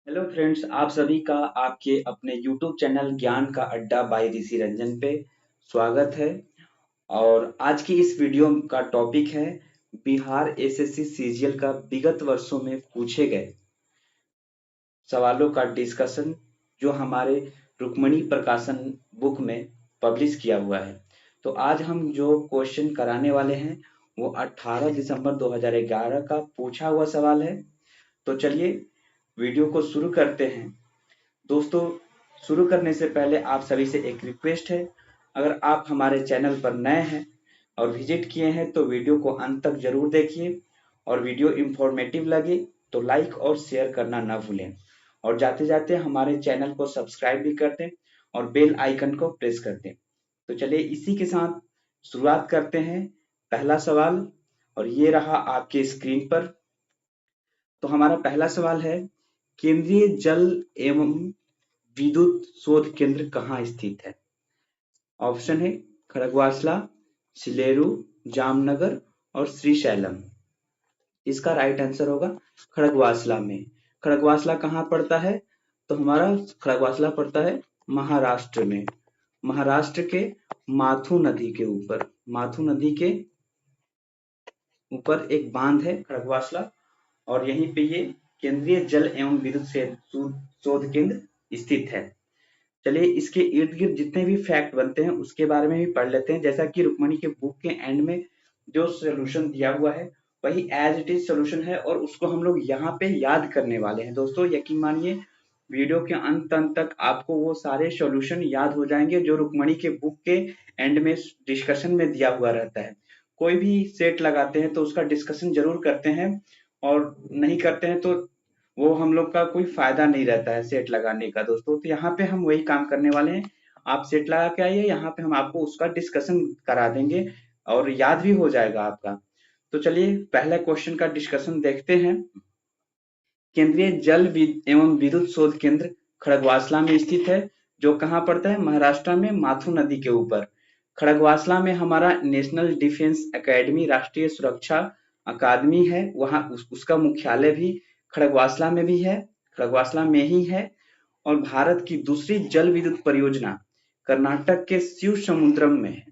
Hello friends, आप सभी का आपके अपने यूट्यूब चैनल ज्ञान का अड्डा बाय ऋषि रंजन पे स्वागत है। और आज की इस वीडियो का टॉपिक है बिहार एसएससी सीजीएल का विगत वर्षों में पूछे गए सवालों का डिस्कशन, जो हमारे रुक्मणी प्रकाशन बुक में पब्लिश किया हुआ है। तो आज हम जो क्वेश्चन कराने वाले हैं वो 18 दिसंबर 2011 का पूछा हुआ सवाल है। तो चलिए वीडियो को शुरू करते हैं। दोस्तों, शुरू करने से पहले आप सभी से एक रिक्वेस्ट है। अगर आप हमारे चैनल पर नए हैं और विजिट किए हैं तो वीडियो को अंत तक जरूर देखिए, और वीडियो इंफॉर्मेटिव लगे तो लाइक और शेयर करना ना भूलें, और जाते जाते हमारे चैनल को सब्सक्राइब भी कर दें और बेल आइकन को प्रेस कर दें। तो चलिए इसी के साथ शुरुआत करते हैं। पहला सवाल, और ये रहा आपके स्क्रीन पर। तो हमारा पहला सवाल है, केंद्रीय जल एवं विद्युत शोध केंद्र कहाँ स्थित है? ऑप्शन है खड़गवासला, सिलेरू, जामनगर और श्रीशैलम। इसका राइट आंसर होगा खड़गवासला में। खड़गवासला कहाँ पड़ता है? तो हमारा खड़गवासला पड़ता है महाराष्ट्र में। महाराष्ट्र के माथू नदी के ऊपर, माथू नदी के ऊपर एक बांध है खड़गवासला, और यहीं पे ये केंद्रीय जल एवं विद्युत शोध केंद्र स्थित है। चलिए इसके इर्द गिर्द जितने भी फैक्ट बनते हैं उसके बारे में भी पढ़ लेते हैं। जैसा कि रुक्मणी के बुक के एंड में जो सोल्यूशन दिया हुआ है वही एज इट इज सोल्यूशन है, और उसको हम लोग यहाँ पे याद करने वाले हैं। दोस्तों यकीन मानिए, वीडियो के अंत तक आपको वो सारे सॉल्यूशन याद हो जाएंगे जो रुक्मणी के बुक के एंड में डिस्कशन में दिया हुआ रहता है। कोई भी सेट लगाते हैं तो उसका डिस्कशन जरूर करते हैं, और नहीं करते हैं तो वो हम लोग का कोई फायदा नहीं रहता है सेट लगाने का। दोस्तों तो यहाँ पे हम वही काम करने वाले हैं। आप सेट लगा के आइए, यहाँ पे हम आपको उसका डिस्कशन करा देंगे और याद भी हो जाएगा आपका। तो चलिए पहले क्वेश्चन का डिस्कशन देखते हैं। केंद्रीय जल एवं विद्युत शोध केंद्र खड़गवासला में स्थित है, जो कहाँ पड़ता है? महाराष्ट्र में माथू नदी के ऊपर। खड़गवासला में हमारा नेशनल डिफेंस एकेडमी, राष्ट्रीय सुरक्षा अकादमी है, वहां उसका मुख्यालय भी खड़गवासला में भी है, खड़गवासला में ही है। और भारत की दूसरी जल विद्युत परियोजना कर्नाटक के शिव समुद्रम में है।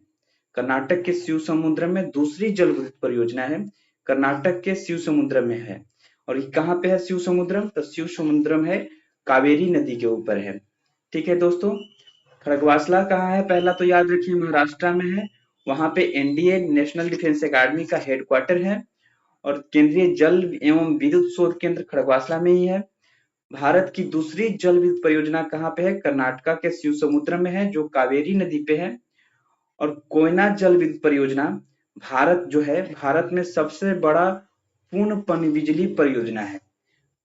कर्नाटक के शिव समुद्रम में दूसरी जल विद्युत परियोजना है, कर्नाटक के शिव समुद्रम में है। और ये कहाँ पे है शिव समुद्रम? तो शिव समुद्रम है कावेरी नदी के ऊपर है। ठीक है दोस्तों, खड़गवासला कहाँ है? पहला तो याद रखिए महाराष्ट्र में है। वहां पे एनडीए नेशनल डिफेंस एकेडमी का हेडक्वार्टर है, और केंद्रीय जल एवं विद्युत शोध केंद्र खड़गवासला में ही है। भारत की दूसरी जल विद्युत परियोजना कहाँ पे है? कर्नाटक के शिव समुद्र में है, जो कावेरी नदी पे है। और कोयना जल विद्युत परियोजना भारत जो है, भारत में सबसे बड़ा पूर्ण पनबिजली परियोजना है।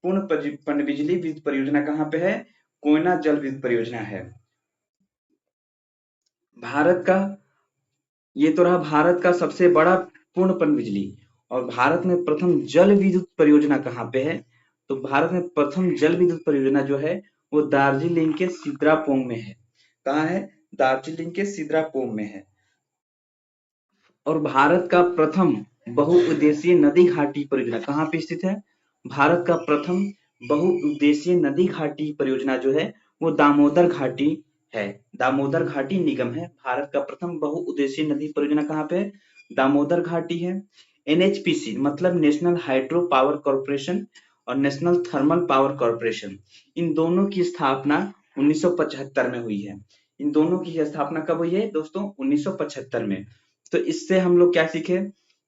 पूर्ण पनबिजली विद्युत परियोजना कहाँ पे है? कोयना जल विद्युत परियोजना है। भारत का ये तो रहा भारत का सबसे बड़ा पूर्ण पनबिजली। और भारत में प्रथम जल विद्युत परियोजना कहाँ पे है? तो भारत में प्रथम जल विद्युत परियोजना जो है वो दार्जिलिंग के सिद्रापोंग में है। कहाँ है? दार्जिलिंग के सिद्रापोंग में है। और भारत का प्रथम बहुउद्देशीय नदी घाटी परियोजना कहाँ पे स्थित है? भारत का प्रथम बहुउद्देशीय नदी घाटी परियोजना जो है वो दामोदर घाटी है। दामोदर घाटी निगम है। भारत का प्रथम बहुउद्देशीय नदी परियोजना कहाँ पे है? दामोदर घाटी है। एनएचपीसी मतलब नेशनल हाइड्रो पावर कॉर्पोरेशन और नेशनल थर्मल पावर कॉर्पोरेशन, इन दोनों की स्थापना 1975 में हुई है। इन दोनों की स्थापना कब हुई है दोस्तों? 1975 में। तो इससे हम लोग क्या सीखे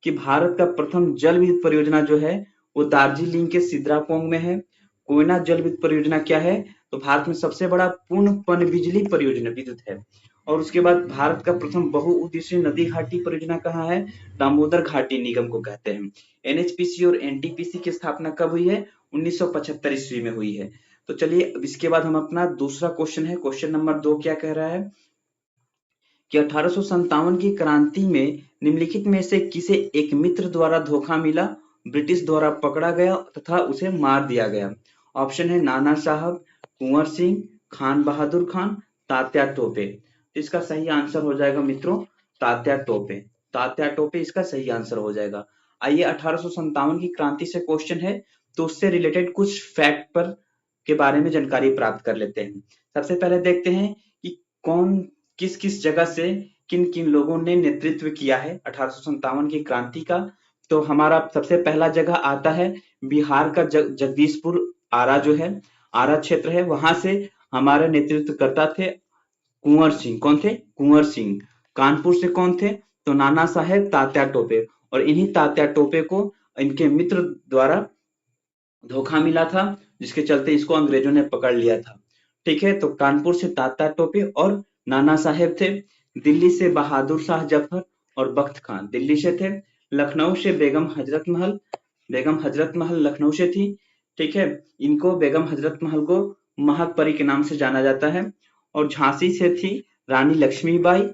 कि भारत का प्रथम जल विद्युत परियोजना जो है वो दार्जिलिंग के सिद्रापोंग में है। कोयना जल विद्युत परियोजना क्या है? तो भारत में सबसे बड़ा पूर्ण पनबिजली परियोजना विद्युत है। और उसके बाद भारत का प्रथम बहुउद्देशीय नदी घाटी परियोजना कहाँ है? दामोदर घाटी निगम को कहते हैं। एनएचपीसी और एनटीपीसी की स्थापना कब हुई है? 1975 ईस्वी में हुई है। तो चलिए अब इसके बाद हम अपना दूसरा क्वेश्चन है, क्वेश्चन नंबर 2 क्या कह रहा है कि 1857 की क्रांति में निम्नलिखित में से किसे एक मित्र द्वारा धोखा मिला, ब्रिटिश द्वारा पकड़ा गया तथा उसे मार दिया गया? ऑप्शन है नाना साहब, कुंवर सिंह, खान बहादुर खान, तात्या टोपे। तो इसका सही आंसर हो जाएगा मित्रों तात्या टोपे। तात्या टोपे इसका सही आंसर हो जाएगा। आइए 1857 की क्रांति से क्वेश्चन है, तो उससे रिलेटेड कुछ फैक्ट पर के बारे में जानकारी प्राप्त कर लेते हैं। सबसे पहले देखते हैं कि कौन किस किस जगह से किन किन लोगों ने नेतृत्व किया है 1857 की क्रांति का। तो हमारा सबसे पहला जगह आता है बिहार का जगदीशपुर, आरा जो है, आरा क्षेत्र है, वहां से हमारे नेतृत्वकर्ता थे कुंवर सिंह। कौन थे? कुंवर सिंह। कानपुर से कौन थे? तो नाना साहेब तात्या टोपे। और इन्हीं तात्या टोपे को इनके मित्र द्वारा धोखा मिला था, जिसके चलते इसको अंग्रेजों ने पकड़ लिया था। ठीक है, तो कानपुर से तात्या टोपे और नाना साहेब थे। दिल्ली से बहादुर शाह जफर और बख्त खान दिल्ली से थे। लखनऊ से बेगम हजरत महल लखनऊ से थी। ठीक है, इनको बेगम हजरत महल को महक परी के नाम से जाना जाता है। और झांसी से थी रानी लक्ष्मीबाई,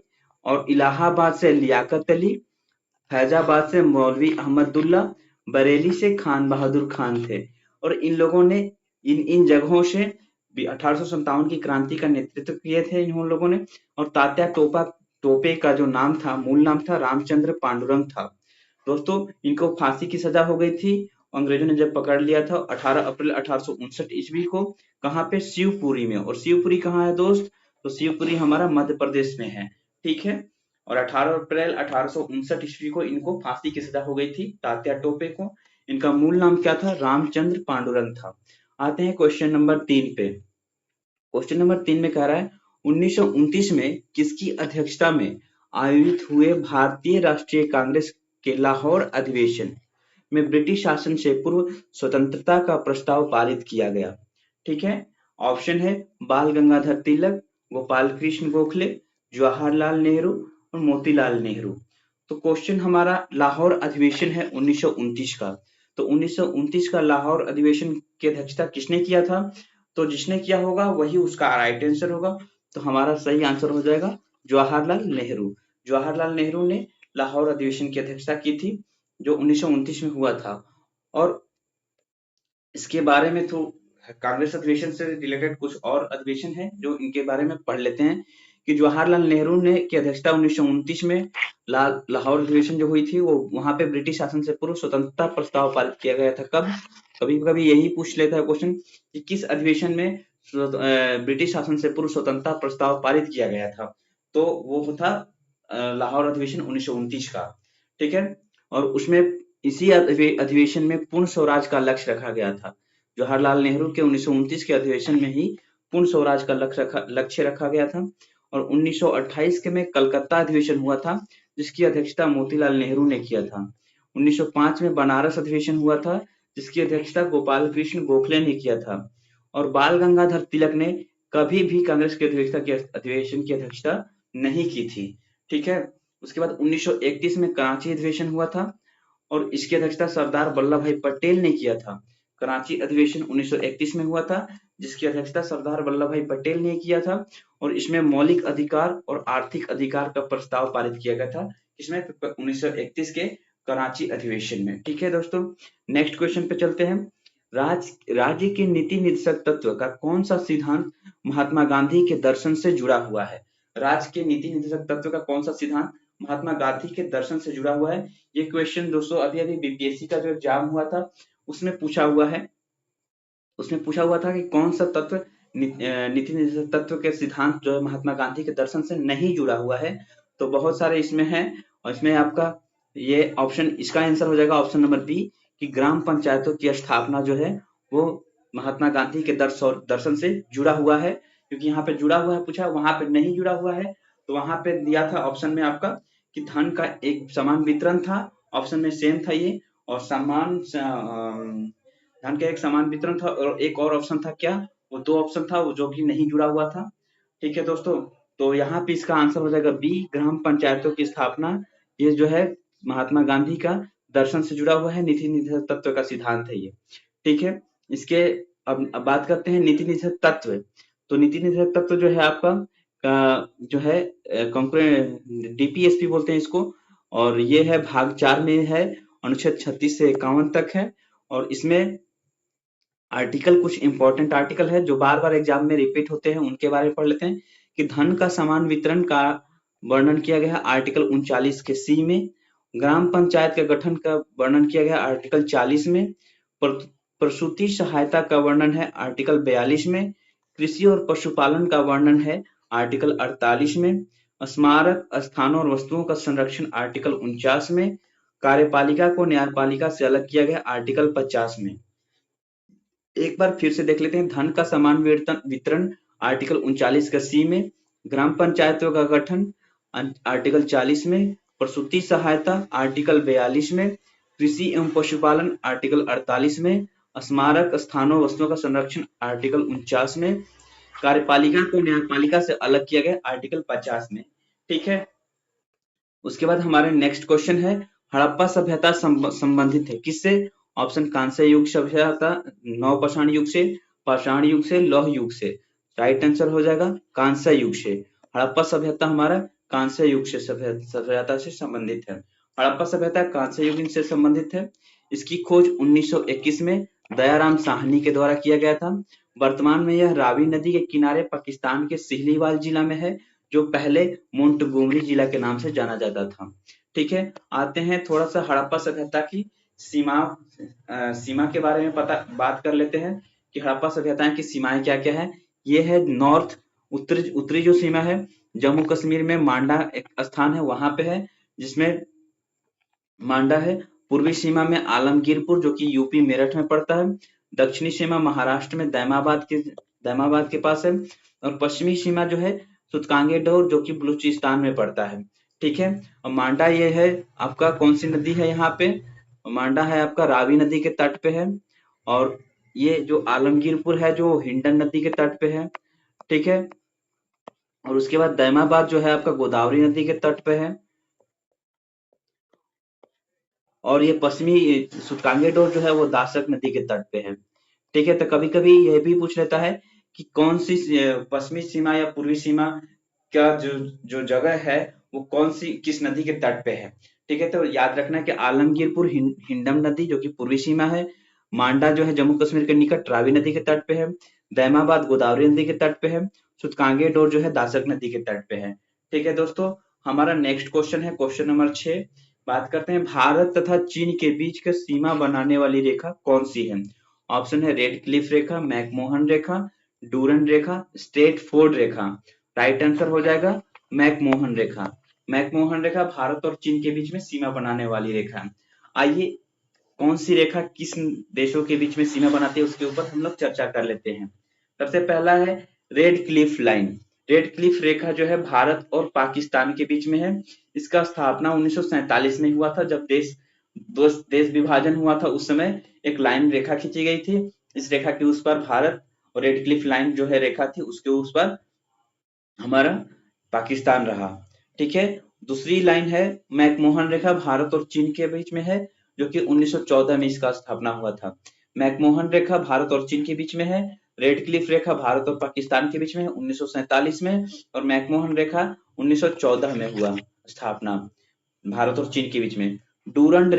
और इलाहाबाद से लियाकत अली, फैजाबाद से मौलवी अहमदुल्ला, बरेली से खान बहादुर खान थे। और इन लोगों ने इन जगहों से 1857 की क्रांति का नेतृत्व किए थे इन लोगों ने। और तात्या टोपे का जो नाम था, मूल नाम था रामचंद्र पांडुरंग था। दोस्तों, इनको फांसी की सजा हो गई थी अंग्रेजों ने जब पकड़ लिया था 18 अप्रैल 1859 ईस्वी को। कहाँ पे? शिवपुरी में। और शिवपुरी कहाँ है दोस्त? तो शिवपुरी हमारा मध्य प्रदेश में है। ठीक है, और 18 अप्रैल 1859 ईस्वी को इनको फांसी की सजा हो गई थी तात्या टोपे को। इनका मूल नाम क्या था? रामचंद्र पांडुरंग था। आते हैं क्वेश्चन नंबर 3 पे। क्वेश्चन नंबर 3 में कह रहा है 1929 में किसकी अध्यक्षता में आयोजित हुए भारतीय राष्ट्रीय कांग्रेस के लाहौर अधिवेशन में ब्रिटिश शासन से पूर्व स्वतंत्रता का प्रस्ताव पारित किया गया? ठीक है, ऑप्शन है बाल गंगाधर तिलक, गोपाल कृष्ण गोखले, जवाहरलाल नेहरू और मोतीलाल नेहरू। तो क्वेश्चन हमारा लाहौर अधिवेशन है 1929 का। तो 1929 का लाहौर अधिवेशन की अध्यक्षता किसने किया था? तो जिसने किया होगा वही उसका राइट आंसर होगा। तो हमारा सही आंसर हो जाएगा जवाहरलाल नेहरू। जवाहरलाल नेहरू ने लाहौर अधिवेशन की अध्यक्षता की थी जो 1929 में हुआ था। और इसके बारे में तो कांग्रेस अधिवेशन से रिलेटेड कुछ और अधिवेशन है जो इनके बारे में पढ़ लेते हैं कि जवाहरलाल नेहरू ने की अध्यक्षता 1929 में लाहौर अधिवेशन जो हुई थी वो वहां पे ब्रिटिश शासन से पूर्व स्वतंत्रता प्रस्ताव पारित किया गया था। कब? कभी कभी यही पूछ लेता है क्वेश्चन कि किस अधिवेशन में ब्रिटिश शासन से पूर्व स्वतंत्रता प्रस्ताव पारित किया गया था। तो वो था लाहौर अधिवेशन 1929 का। ठीक है, और उसमें इसी अधिवेशन में पूर्ण स्वराज का लक्ष्य रखा गया था। जवाहरलाल नेहरू के 1929 के अधिवेशन में ही पूर्ण स्वराज का लक्ष्य रखा गया था। और 1928 के में कलकत्ता अधिवेशन हुआ था जिसकी अध्यक्षता मोतीलाल नेहरू ने किया था। 1905 में बनारस अधिवेशन हुआ था जिसकी अध्यक्षता गोपाल कृष्ण गोखले ने किया था। और बाल गंगाधर तिलक ने कभी भी कांग्रेस के अधिवेशन की अध्यक्षता नहीं की थी। ठीक है, उसके बाद 1931 में कराची अधिवेशन हुआ था और इसकी अध्यक्षता सरदार वल्लभ भाई पटेल ने किया था। कराची अधिवेशन 1931 में हुआ था जिसकी अध्यक्षता सरदार वल्लभ भाई पटेल ने किया था। और इसमें मौलिक अधिकार और आर्थिक अधिकार का प्रस्ताव पारित किया गया था। इसमें 1931 के कराची अधिवेशन में। ठीक है दोस्तों, नेक्स्ट क्वेश्चन पे चलते हैं। राज्य के नीति निर्देशक तत्व का कौन सा सिद्धांत महात्मा गांधी के दर्शन से जुड़ा हुआ है? राज्य के नीति निर्देशक तत्व का कौन सा सिद्धांत महात्मा गांधी के दर्शन से जुड़ा हुआ है? ये क्वेश्चन दोस्तों अभी बीपीएससी का जो एग्जाम हुआ था उसमें पूछा हुआ है। उसमें पूछा हुआ था कि कौन सा तत्व नीति निर्देशक तत्व के सिद्धांत जो है महात्मा गांधी के दर्शन से नहीं जुड़ा हुआ है। तो बहुत सारे इसमें है और इसमें आपका ये ऑप्शन, इसका आंसर हो जाएगा ऑप्शन नंबर बी कि ग्राम पंचायतों की स्थापना जो है वो महात्मा गांधी के दर्शन से जुड़ा हुआ है। क्योंकि यहाँ पे जुड़ा हुआ है पूछा, वहां पे नहीं जुड़ा हुआ है। तो वहां पे दिया था ऑप्शन में आपका कि धन का एक समान वितरण था, ऑप्शन में सेम था ये, और धन का एक समान वितरण था। और एक और ऑप्शन था क्या? वो दो ऑप्शन था वो जो कि नहीं जुड़ा हुआ था। ठीक है दोस्तों, तो यहाँ पे इसका आंसर हो जाएगा बी, ग्राम पंचायतों की स्थापना। ये जो है महात्मा गांधी का दर्शन से जुड़ा हुआ है, नीति निर्देशक तत्व का सिद्धांत है ये। ठीक है, इसके अब बात करते हैं नीति निर्देशक तत्व। तो नीति निर्देशक तत्व जो है आपका जो है डीपीएसपी बोलते हैं इसको। और ये है भाग 4 में है, अनुच्छेद 36 से 51 तक है। और इसमें आर्टिकल, कुछ इंपॉर्टेंट आर्टिकल है जो बार बार एग्जाम में रिपीट होते हैं, उनके बारे में पढ़ लेते हैं। कि धन का समान वितरण का वर्णन किया गया है आर्टिकल 39 के सी में। ग्राम पंचायत के गठन का वर्णन किया गया आर्टिकल 40 में। प्रसूति सहायता का वर्णन है आर्टिकल 42 में, कृषि और पशुपालन का वर्णन है आर्टिकल 48 में, स्मारक स्थानों और वस्तुओं का संरक्षण आर्टिकल 49 में, कार्यपालिका को न्यायपालिका से अलग किया गया आर्टिकल 50 में। एक बार फिर से देख लेते हैं, धन का समान वितरण आर्टिकल 39 का सी में, ग्राम पंचायतों का गठन आर्टिकल 40 में, प्रसूति सहायता आर्टिकल 42 में, कृषि एवं पशुपालन आर्टिकल 48 में, स्मारक स्थानों वस्तुओं का संरक्षण आर्टिकल 49 में, कार्यपालिका को न्यायपालिका से अलग किया गया आर्टिकल 50 में। ठीक है, उसके बाद हमारे नेक्स्ट क्वेश्चन है, हड़प्पा सभ्यता संबंधित है किससे? ऑप्शन कांस्य युग सभ्यता, नवपाषाण युग से, पाषाण युग से, लौह युग से। राइट आंसर हो जाएगा कांस्य युग से। हड़प्पा सभ्यता हमारा कांस्य युग से सभ्यता से संबंधित है। हड़प्पा सभ्यता कांस्य युग से संबंधित है। इसकी खोज 1921 में दयाराम साहनी के द्वारा किया गया था। वर्तमान में यह रावी नदी के किनारे पाकिस्तान के सिहलीवाल जिला में है, जो पहले मोंटगोमरी जिला के नाम से जाना जाता था। ठीक है, आते हैं थोड़ा सा हड़प्पा सभ्यता की सीमा के बारे में बात कर लेते हैं कि हड़प्पा सभ्यता की सीमाएं क्या क्या है। ये है नॉर्थ, उत्तरी जो सीमा है जम्मू कश्मीर में मांडा एक स्थान है, वहां पे है जिसमें मांडा है। पूर्वी सीमा में आलमगीरपुर जो कि यूपी मेरठ में पड़ता है। दक्षिणी सीमा महाराष्ट्र में दैमाबाद के पास है। और पश्चिमी सीमा जो है सुतकांगेडोर जो कि बलूचिस्तान में पड़ता है। ठीक है, और मांडा ये है आपका कौन सी नदी है यहाँ पे? मांडा है आपका रावी नदी के तट पे है। और ये जो आलमगीरपुर है जो हिंडन नदी के तट पे है। ठीक है, और उसके बाद दैमाबाद जो है आपका गोदावरी नदी के तट पे है। और ये पश्चिमी सुतकांगेडोर जो है वो दासक नदी के तट पे है। ठीक है, तो कभी कभी यह भी पूछ लेता है कि कौन सी पश्चिमी सीमा या पूर्वी सीमा का जो जगह है वो कौन सी किस नदी के तट पे है। ठीक है, तो याद रखना कि आलमगीरपुर हिंडम नदी जो कि पूर्वी सीमा है, मांडा जो है जम्मू कश्मीर के निकट रावी नदी के तट पे है, दैमाबाद गोदावरी नदी के तट पे है, सुतकांगेडोर जो है दासक नदी के तट पे है। ठीक है दोस्तों, हमारा नेक्स्ट क्वेश्चन है क्वेश्चन नंबर 6। बात करते हैं भारत तथा चीन के बीच का सीमा बनाने वाली रेखा कौन सी है? ऑप्शन है रेड क्लिफ रेखा, मैकमोहन रेखा, डूरन रेखा, स्ट्रेटफोर्ड रेखा। राइट आंसर हो जाएगा मैकमोहन रेखा। मैकमोहन रेखा भारत और चीन के बीच में सीमा बनाने वाली रेखा है। आइए कौन सी रेखा किस देशों के बीच में सीमा बनाती है उसके ऊपर हम लोग चर्चा कर लेते हैं। सबसे पहला है Radcliffe line. Radcliffe रेखा जो है भारत और पाकिस्तान के बीच में है। इसका स्थापना 1947 में हुआ था, जब देश विभाजन हुआ था उस समय एक लाइन रेखा खींची गई थी। इस रेखा के उस पर भारत और रेड क्लिफ लाइन जो है रेखा थी उसके उस पर हमारा पाकिस्तान रहा। ठीक है, दूसरी लाइन है मैकमोहन रेखा, भारत और चीन के बीच में है, जो कि 1914 में इसका स्थापना हुआ था। मैकमोहन रेखा भारत और चीन के बीच में है। रेड क्लिफ रेखा भारत और पाकिस्तान के बीच में है 1947 में। और मैकमोहन रेखा 1914 में हुआ स्थापना भारत और चीन के बीच में। ड्यूरंड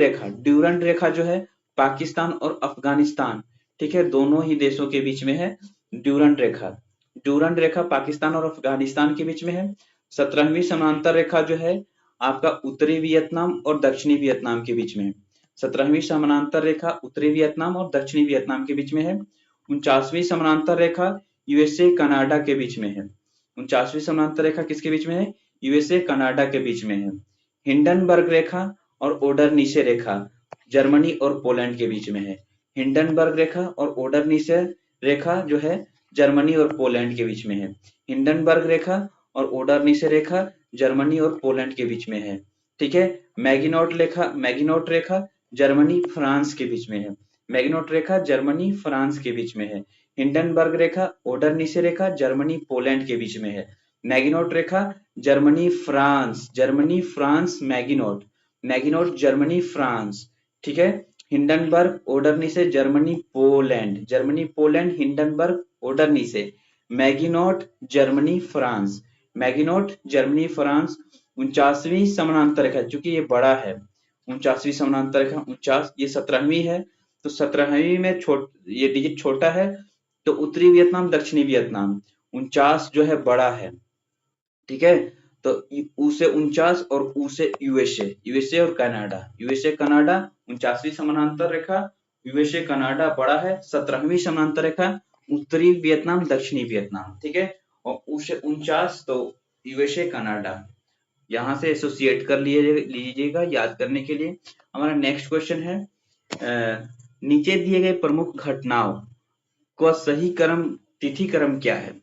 रेखा जो है पाकिस्तान और अफगानिस्तान, ठीक है, दोनों ही देशों के बीच में है ड्यूरंड रेखा पाकिस्तान और अफगानिस्तान के बीच में है। 17वीं समांतर रेखा जो है आपका उत्तरी वियतनाम और दक्षिणी वियतनाम के बीच में है। 17वीं समानांतर रेखा उत्तरी वियतनाम और दक्षिणी वियतनाम के बीच में है। 49वीं समानांतर रेखा यूएसए कनाडा के बीच में है। 49वीं समानांतर रेखा किसके बीच में है? यूएसए कनाडा के बीच में है। हिंडनबर्ग रेखा और ओडरनीसे रेखा जर्मनी और पोलैंड के बीच में है। हिंडनबर्ग रेखा और ओडरनीसे रेखा जो है जर्मनी और पोलैंड के बीच में है। हिंडनबर्ग रेखा और ओडरनीसे रेखा जर्मनी और पोलैंड के बीच में है। ठीक है, मैगिनोट रेखा जर्मनी फ्रांस के बीच में है। मैगिनोट रेखा जर्मनी फ्रांस के बीच में है। हिंडनबर्ग रेखा ओडरनीसे रेखा जर्मनी पोलैंड के बीच में है। मैगिनोट रेखा Germany France Maginot Germany France. ठीक है, Hindenburg Oder Neisse Germany Poland Hindenburg Oder Neisse. Maginot Germany France 49वीं समानांतर रेखा, चूंकि ये बड़ा है 49वीं समानांतर रेखा 49, ये 17वीं है, तो 17वीं में ये डिजिट छोटा है, तो उत्तरी वियतनाम दक्षिणी वियतनाम 49 जो है बड़ा है। ठीक है, तो उसे 49 और उसे यूएसए और कनाडा 49वीं समानांतर रेखा यूएसए कनाडा बड़ा है, 17वीं समांतर रेखा उत्तरी वियतनाम दक्षिणी वियतनाम, ठीक है। और 49 तो यूएसए कनाडा, यहाँ से एसोसिएट कर लीजिएगा याद करने के लिए। हमारा नेक्स्ट क्वेश्चन है नीचे दिए गए प्रमुख घटनाओं का सही क्रम तिथि क्रम क्या है।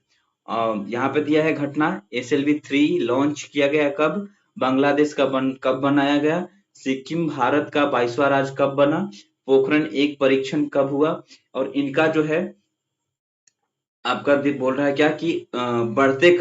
यहाँ पे दिया है घटना SLV3 लॉन्च किया गया कब, बांग्लादेश का कब बनाया गया, सिक्किम भारत का 22वां राज्य कब बना, पोखरण 1 परीक्षण कब हुआ, और इनका जो है आपका बोल रहा है क्या कि बढ़ते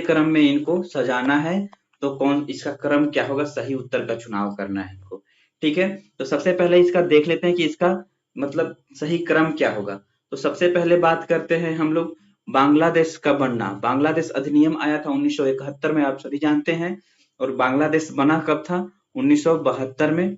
क्रम में इनको सजाना है, तो कौन इसका क्रम क्या होगा, सही उत्तर का चुनाव करना है इनको, ठीक है। तो सबसे पहले इसका देख लेते हैं कि इसका मतलब सही क्रम क्या होगा। तो सबसे पहले बात करते हैं हम लोग बांग्लादेश का बनना। बांग्लादेश अधिनियम आया था 1971 में, आप सभी जानते हैं। और बांग्लादेश बना कब था, 1972 में।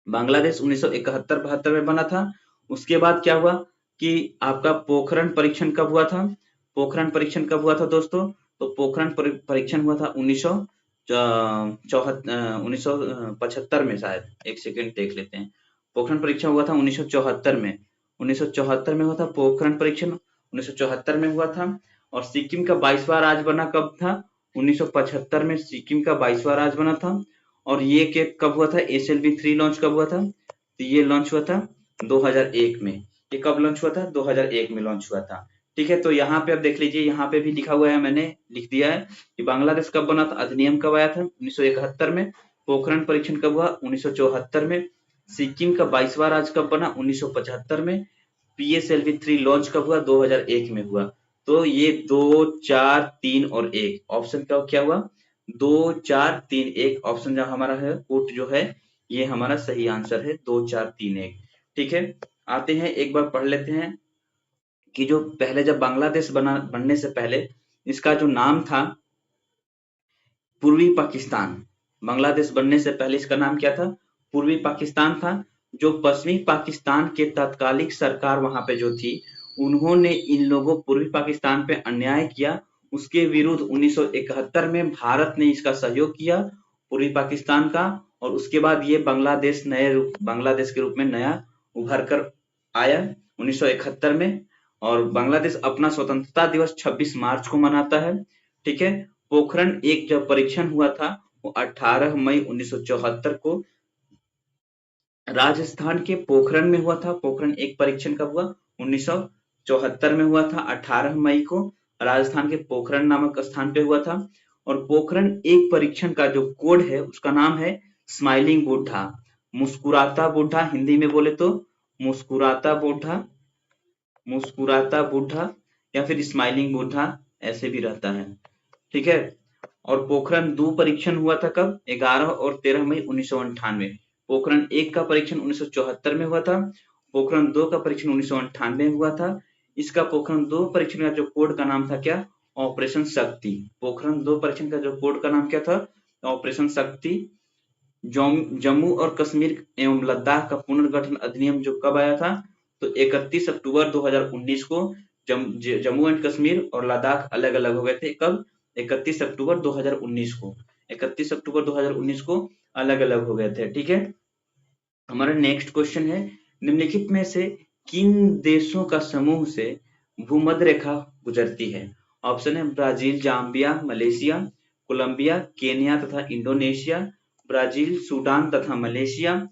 बांग्लादेश 1971-72 में बना था। उसके बाद क्या हुआ कि आपका पोखरण परीक्षण कब हुआ था, पोखरण परीक्षण कब हुआ था दोस्तों, तो पोखरण परीक्षण हुआ था 1975 में शायद, एक सेकंड देख लेते हैं। पोखरण परीक्षण हुआ था 1974 में, 1974 में हुआ था पोखरण परीक्षण, 1974 में हुआ था। और सिक्किम का 22वां राज्य बना कब था, 1975 में सिक्किम का 22वां राज्य बना था। और ये के कब हुआ था, SLV3 लॉन्च कब हुआ था, तो ये लॉन्च हुआ था 2001 में। ये कब लॉन्च हुआ था, 2001 में लॉन्च हुआ था, ठीक है। तो यहाँ पे अब देख लीजिए, यहाँ पे भी लिखा हुआ है, मैंने लिख दिया है कि बांग्लादेश कब बना था, अधिनियम कब आया था 1971 में, पोखरण परीक्षण कब हुआ 1974 में, सिक्किम का 22वां राज्य कब बना 1975 में, PSLV3 लॉन्च कब हुआ 2001 में हुआ। तो ये 2, 4, 3 और 1 ऑप्शन का क्या हुआ, 2, 4, 3, 1 ऑप्शन जो हमारा है कोट जो है ये हमारा सही आंसर है 2, 4, 3, 1, ठीक है। आते हैं एक बार पढ़ लेते हैं कि जो पहले जब बांग्लादेश बनने से पहले इसका जो नाम था पूर्वी पाकिस्तान, बांग्लादेश बनने से पहले इसका नाम क्या था, पूर्वी पाकिस्तान था। जो पश्चिमी पाकिस्तान के तत्कालिक सरकार वहां पे जो थी, उन्होंने इन लोगों पूर्वी पाकिस्तान पे अन्याय किया, उसके विरुद्ध 1971 में भारत ने इसका सहयोग किया पूर्वी पाकिस्तान का। और उसके बाद ये बांग्लादेश बांग्लादेश के रूप में नया उभर कर आया 1971 में। और बांग्लादेश अपना स्वतंत्रता दिवस 26 मार्च को मनाता है, ठीक है। पोखरण 1 जब परीक्षण हुआ था वो 18 मई 1974 को राजस्थान के पोखरण में हुआ था। पोखरण 1 परीक्षण कब हुआ, 1974 में हुआ था, 18 मई को राजस्थान के पोखरण नामक स्थान पे हुआ था। और पोखरण 1 परीक्षण का जो कोड है उसका नाम है स्माइलिंग बुद्धा, मुस्कुराता बुद्धा, हिंदी में बोले तो मुस्कुराता बुद्धा, मुस्कुराता बुद्धा या फिर स्माइलिंग बुद्धा ऐसे भी रहता है, ठीक है। और पोखरण 2 परीक्षण हुआ था कब, 11 और 13 मई 1998। पोखरण 1 का परीक्षण 1974 में हुआ था, पोखरण 2 का परीक्षण 1998 में हुआ था। इसका पोखरण 2 परीक्षण का जो कोड का नाम था क्या, ऑपरेशन शक्ति। पोखरण 2 परीक्षण का जो कोड का नाम क्या था, ऑपरेशन शक्ति। जम्मू और कश्मीर एवं लद्दाख का पुनर्गठन अधिनियम जो कब आया था, तो 31 अक्टूबर 2019 को जम्मू एंड कश्मीर और लद्दाख अलग अलग हो गए थे। कब, 31 अक्टूबर 2019 को, 31 अक्टूबर 2019 को अलग अलग हो गए थे, ठीक है। हमारा नेक्स्ट क्वेश्चन है निम्नलिखित में से किन देशों का समूह से भूमध्य रेखा गुजरती है। ऑप्शन है Brazil, Zambia, Malaysia, Colombia, Kenya तथा इंडोनेशिया, ब्राजील, सूडान तथा मलेशिया,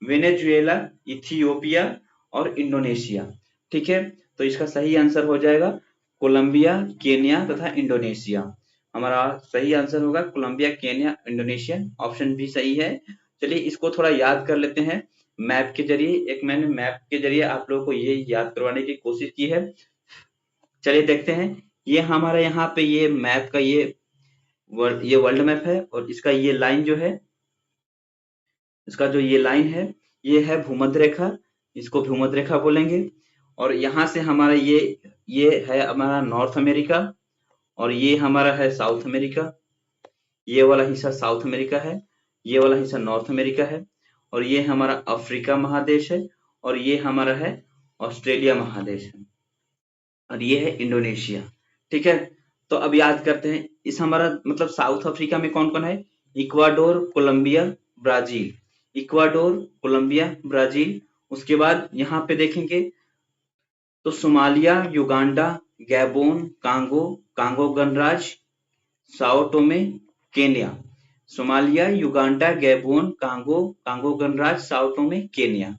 वेनेजुएला, इथियोपिया और इंडोनेशिया, ठीक है। तो इसका सही आंसर हो जाएगा कोलंबिया, केन्या तथा इंडोनेशिया। हमारा सही आंसर होगा कोलंबिया, केन्या, इंडोनेशिया, ऑप्शन भी सही है। चलिए इसको थोड़ा याद कर लेते हैं मैप के जरिए। एक मैंने मैप के जरिए आप लोगों को ये याद करवाने की कोशिश की है। चलिए देखते हैं, ये हमारा यहाँ पे ये मैप का ये वर्ल्ड मैप है और इसका ये लाइन जो है, इसका जो ये लाइन है ये है भूमध्य रेखा, इसको भूमध्य रेखा बोलेंगे। और यहाँ से हमारा ये है हमारा नॉर्थ अमेरिका और ये हमारा है साउथ अमेरिका। ये वाला हिस्सा साउथ अमेरिका है, ये वाला हिस्सा नॉर्थ अमेरिका है और ये हमारा अफ्रीका महादेश है और ये हमारा है ऑस्ट्रेलिया महादेश है और ये है इंडोनेशिया, ठीक है। तो अब याद करते हैं इस हमारा मतलब साउथ अफ्रीका में कौन कौन है, Ecuador, Colombia, Brazil, Ecuador, Colombia, Brazil उसके बाद यहाँ पे देखेंगे तो Somalia, Uganda, Gabon, Congo, Congo गणराज्य, Sao Tome, Kenya. Somalia, Uganda, Gabon, Congo, Congo गणराज्य, साओ टोमे, केन्या।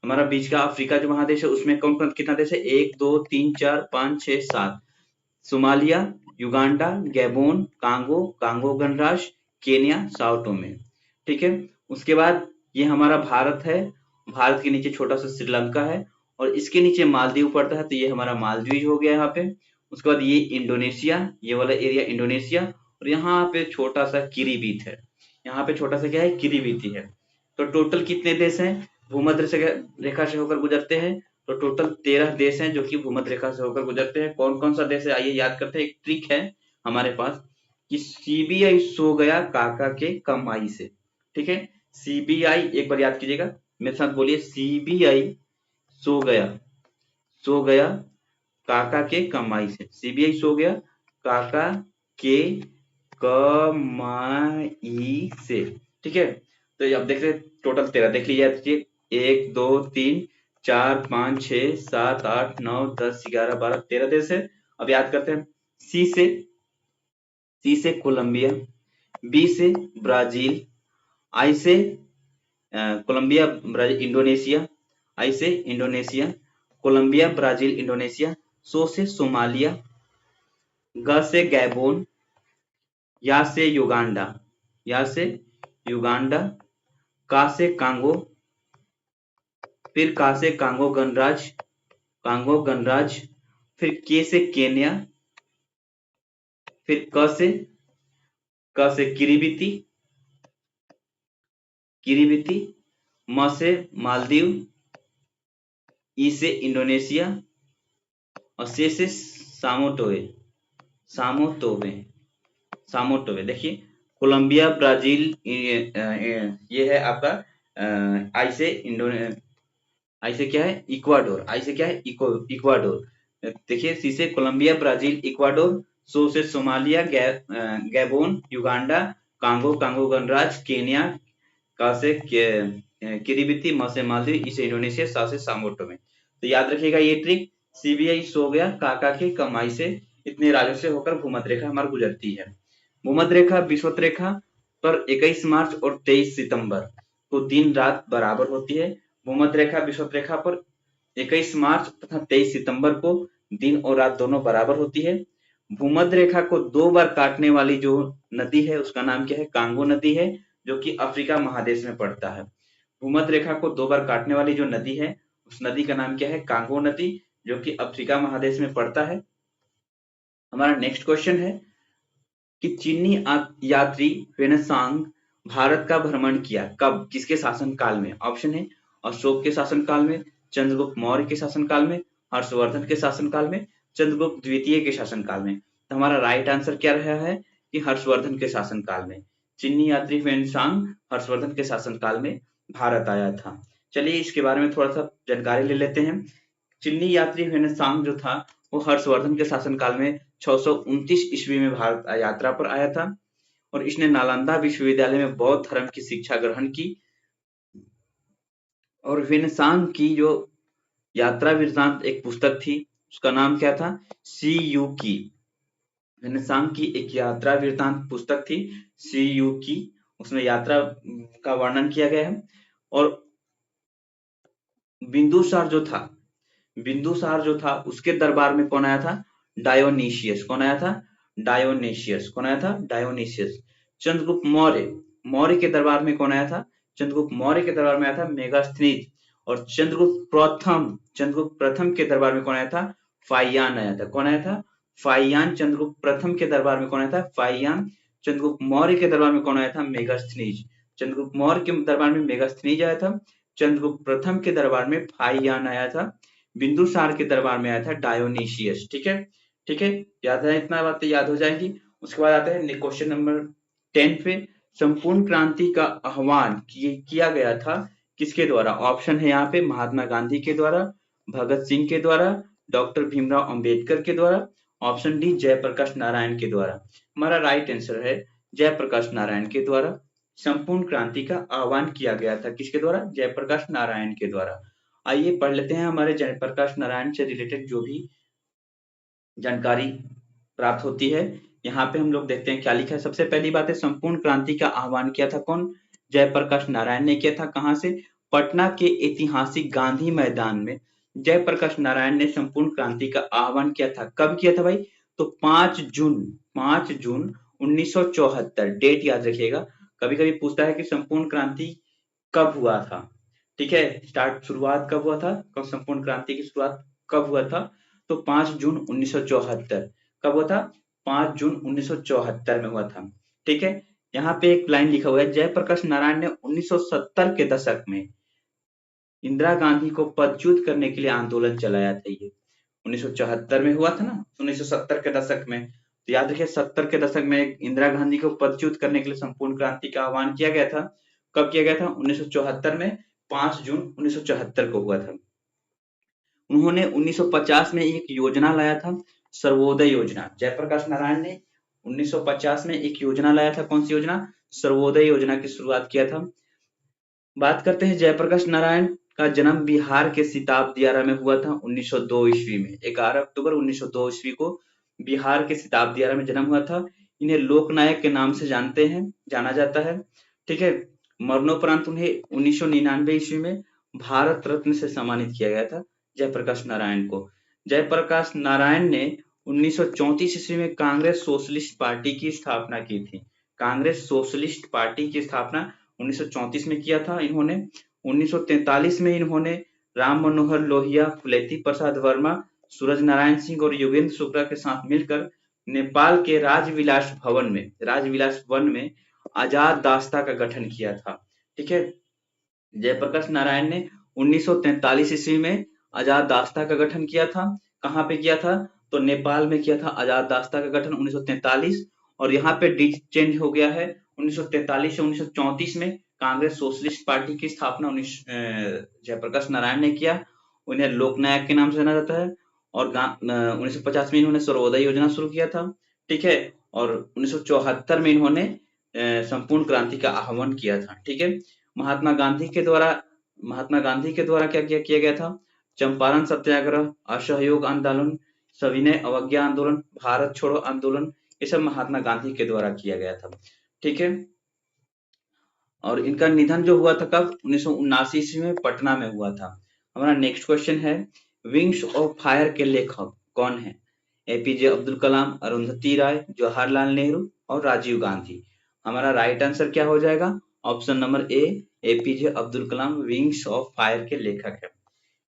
हमारा बीच का अफ्रीका जो महादेश है उसमें कौन कौन कितना देश है? 1 2 3 4 5 6 7। Somalia, Uganda, Gabon, Congo, Congo गणराज्य, केन्या, साओ टोमे। ठीक है। उसके बाद ये हमारा भारत है, भारत के नीचे छोटा सा श्रीलंका है और इसके नीचे मालदीव पड़ता है, तो ये हमारा मालदीव हो गया यहाँ पे। उसके बाद ये इंडोनेशिया, ये वाला एरिया इंडोनेशिया, और यहाँ पे छोटा सा किरीबीत है, यहाँ पे छोटा सा क्या है? किरीबीती है। तो टोटल कितने देश हैं भूमध्य रेखा से होकर गुजरते हैं? तो टोटल 13 देश हैं जो कि भूमध्य रेखा से होकर गुजरते हैं। कौन कौन सा देश है आइए याद करते हैं। एक ट्रिक है हमारे पास कि सीबीआई सो गया काका के कमाई से। ठीक है, सीबीआई एक बार याद कीजिएगा, मेरे साथ बोलिए, सीबीआई सो गया, सो गया काका के कमाई से। सीबीआई सो गया काका के कमाई से। ठीक है, तो अब देख रहे टोटल 13 देख लीजिए, 1 2 3 4 5 6 7 8 9 10 11 12 13 देश है। अब याद करते हैं। सी से कोलंबिया, बी से ब्राजील, आई से कोलंबिया, ब्राजील, इंडोनेशिया, आई से इंडोनेशिया, कोलंबिया, ब्राजील, इंडोनेशिया, सो से सोमालिया, ग से गैबोन, या से युगांडा, या से युगांडा, का से कांगो, फिर का से कांगो गणराज्य, कांगो गणराज्य, फिर के से केन्या, फिर क से किरीबिती, किरीबिती, म से मालदीव, ई से इंडोनेशिया और से सामोटोवे, सामोटोवे, सामोटोवे। देखिए कोलंबिया, ब्राजील, ये है आपका आई से आई से क्या है? इक्वाडोर, आई से क्या है? इक्वाडोर। देखिए सी से कोलंबिया, ब्राजील, इक्वाडोर, सो से Somalia, Gabon, Uganda, Congo, Congo गणराज्य, केन्या, का से किरीबिती, म से मालदीव, ई से इंडोनेशिया, सा से सामोटोमे। तो याद रखिएगा ये ट्रिक, सीबीआई सो गया काका की कमाई से, इतने राज्यों से होकर भूमध्य रेखा हमारी गुजरती है। भूमध्य रेखा विषुवत रेखा पर 21 मार्च और 23 सितंबर को दिन रात बराबर होती है। भूमध्य रेखा विषुवत रेखा पर 21 मार्च तथा 23 सितंबर को दिन और रात दोनों बराबर होती है। भूमध्य रेखा को 2 बार काटने वाली जो नदी है उसका नाम क्या है? कांगो नदी है, जो कि अफ्रीका महादेश में पड़ता है। भूमध्य रेखा को 2 बार काटने वाली जो नदी है उस नदी का नाम क्या है? कांगो नदी, जो कि अफ्रीका महादेश में पड़ता है। हमारा नेक्स्ट क्वेश्चन है कि चीनी यात्री वेनसांग भारत का भ्रमण किया कब, किसके शासन काल में? ऑप्शन है अशोक के शासन काल में, चंद्रगुप्त मौर्य के शासन काल में, हर्षवर्धन के शासन काल में, चंद्रगुप्त द्वितीय के शासन काल में। तो हमारा राइट आंसर क्या रहा है कि हर्षवर्धन के शासन काल में। चीनी यात्री वेनसांग हर्षवर्धन के शासन काल में भारत आया था। चलिए इसके बारे में थोड़ा सा जानकारी ले लेते हैं। चीनी यात्री वेनसांग जो था वो हर्षवर्धन के शासनकाल में 629 ईस्वी में भारत यात्रा पर आया था और इसने नालंदा विश्वविद्यालय में बौद्ध धर्म की शिक्षा ग्रहण की। और वेनसांग की जो यात्रा वृत्तांत एक पुस्तक थी उसका नाम क्या था? सी यू की। वेनसांग की एक यात्रा वृत्तांत पुस्तक थी सी यू की, उसमें यात्रा का वर्णन किया गया है। और बिंदुसार जो था उसके दरबार में कौन आया था? डायोनीशियस। कौन आया था? डायोनीशियस। कौन आया था? डायोनीशियस। चंद्रगुप्त मौर्य के दरबार में कौन आया था? चंद्रगुप्त मौर्य के दरबार में आया था मेगास्थनीज। और चंद्रगुप्त प्रथम के दरबार में कौन आया था? फाइयान आया था। कौन आया था? फाइयान। चंद्रगुप्त प्रथम के दरबार में कौन आया था? फाइयान। चंद्रगुप्त मौर्य के दरबार में कौन आया था? मेगास्थनीज। चंद्रगुप्त मौर्य के दरबार में मेगास्थनीज आया था, चंद्रगुप्त प्रथम के दरबार में फाइयान आया था, बिंदुसार के दरबार में आया था डायोनीशियस। ठीक है, ठीक है, याद है, इतना बातें याद हो जाएंगी। उसके बाद आते हैं क्वेश्चन नंबर 10 पे। संपूर्ण क्रांति का आह्वान किया गया था किसके द्वारा? ऑप्शन है यहाँ पे महात्मा गांधी के द्वारा, भगत सिंह के द्वारा, डॉक्टर भीमराव अंबेडकर के द्वारा, ऑप्शन डी जयप्रकाश नारायण के द्वारा। हमारा राइट आंसर है जयप्रकाश नारायण के द्वारा। संपूर्ण क्रांति का आह्वान किया गया था किसके द्वारा? जयप्रकाश नारायण के द्वारा। आइए पढ़ लेते हैं हमारे जयप्रकाश नारायण से रिलेटेड जो भी जानकारी प्राप्त होती है। यहाँ पे हम लोग देखते हैं क्या लिखा है। सबसे पहली बात है, संपूर्ण क्रांति का आह्वान किया था कौन? जयप्रकाश नारायण ने किया था। कहाँ से? पटना के ऐतिहासिक गांधी मैदान में जयप्रकाश नारायण ने संपूर्ण क्रांति का आह्वान किया था। कब किया था भाई? तो 5 जून 1974। डेट याद रखिएगा। कभी कभी पूछता है कि संपूर्ण क्रांति कब हुआ था। ठीक है, शुरुआत कब हुआ था, संपूर्ण क्रांति की शुरुआत कब हुआ था? तो 5 जून 1974। कब हुआ था? 5 जून 1974 में हुआ था। ठीक है, यहाँ पे एक लाइन लिखा हुआ है, जयप्रकाश नारायण ने 1970 के दशक में इंदिरा गांधी को पदच्युत करने के लिए आंदोलन चलाया था। ये 1974 में हुआ था ना, 1970 के दशक में। तो याद रखिए, 70 के दशक में इंदिरा गांधी को पदच्युत करने के लिए संपूर्ण क्रांति का आह्वान किया गया था। कब किया गया था? 1974 में, 5 जून 1974 को हुआ था। उन्होंने 1950 में एक योजना लाया था, सर्वोदय योजना। जयप्रकाश नारायण ने 1950 में एक योजना लाया था। कौन सी योजना? सर्वोदय योजना की शुरुआत किया था। बात करते हैं, जयप्रकाश नारायण का जन्म बिहार के सिताब दियारा में हुआ था 1902 ईस्वी में। 11 अक्टूबर 1902 ईस्वी को बिहार के सिताब दियारा में जन्म हुआ था। इन्हें लोकनायक के नाम से जाना जाता है। ठीक है, मरणोपरांत उन्हें 1999 ईस्वी में भारत रत्न से सम्मानित किया गया था जयप्रकाश नारायण को। जयप्रकाश नारायण ने 1934 ईस्वी में कांग्रेस सोशलिस्ट पार्टी की स्थापना की थी। कांग्रेस सोशलिस्ट पार्टी की स्थापना 1934 में किया था इन्होंने। 1943 में इन्होंने राम मनोहर लोहिया, फुलेती प्रसाद वर्मा, सूरज नारायण सिंह और योगेंद्र शुक्ला के साथ मिलकर नेपाल के राजविलास वन में आजाद दास्ता का गठन किया था। ठीक है, जयप्रकाश नारायण ने 1943 ईस्वी में आजाद दास्ता का गठन किया था। कहाँ पे किया था? तो नेपाल में किया था आजाद दास्ता का गठन 1943। और यहाँ पे डेट चेंज हो गया है, 1943 से 1934 में कांग्रेस सोशलिस्ट पार्टी की स्थापना जयप्रकाश नारायण ने किया। उन्हें लोकनायक के नाम से जाना जाता है। और 1950 में इन्होंने सर्वोदय योजना शुरू किया था। ठीक है, और 1974 में इन्होंने संपूर्ण क्रांति का आह्वान किया था। ठीक है, महात्मा गांधी के द्वारा क्या किया गया था? चंपारण सत्याग्रह, असहयोग आंदोलन, सविनय अवज्ञा आंदोलन, भारत छोड़ो आंदोलन, ये सब महात्मा गांधी के द्वारा किया गया था। ठीक है, और इनका निधन जो हुआ था कब? 1979 ईस्वी में पटना में हुआ था। हमारा नेक्स्ट क्वेश्चन है, विंग्स ऑफ फायर के लेखक कौन है? एपीजे अब्दुल कलाम, अरुंधति राय, जवाहरलाल नेहरू और राजीव गांधी। हमारा राइट आंसर क्या हो जाएगा? Option number A, APJ Abdul Kalam wings of fire के लेखक है।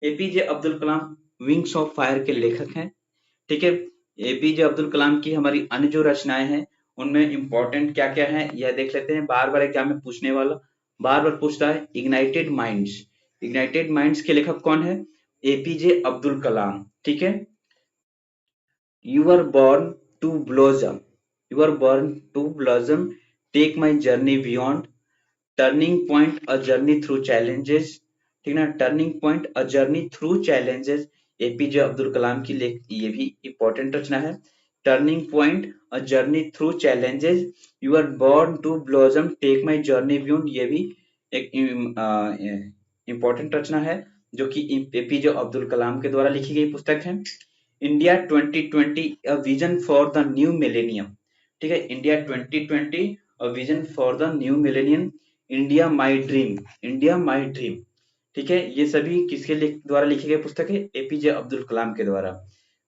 APJ Abdul Kalam wings of fire के लेखक हैं। ठीक है, एपीजे अब्दुल कलाम की हमारी अन्य जो रचनाएं हैं उनमें इंपॉर्टेंट क्या क्या है यह देख लेते हैं। बार बार एग्जाम में पूछने वाला, बार बार पूछता है, इग्नाइटेड माइंड्स। इग्नाइटेड माइंड्स के लेखक कौन है? एपीजे अब्दुल कलाम। ठीक है, You were born to blossom. You were born to blossom. Take my journey beyond. Turning point, a journey through challenges. ठीक ना, turning point, a journey through challenges. APJ Abdul Kalam की ये भी इंपॉर्टेंट रचना है। Turning point, a journey through challenges, you are born to blossom, take my journey beyond, ये भी एक इंपॉर्टेंट रचना है जो कि एपीजे अब्दुल कलाम के द्वारा लिखी गई पुस्तक है। India 2020 a vision for the new millennium. ठीक है, India 2020 a vision for the new millennium. India my dream, India my dream. ठीक है, ये सभी किसके द्वारा लिखी गई पुस्तक है? एपीजे अब्दुल कलाम के द्वारा।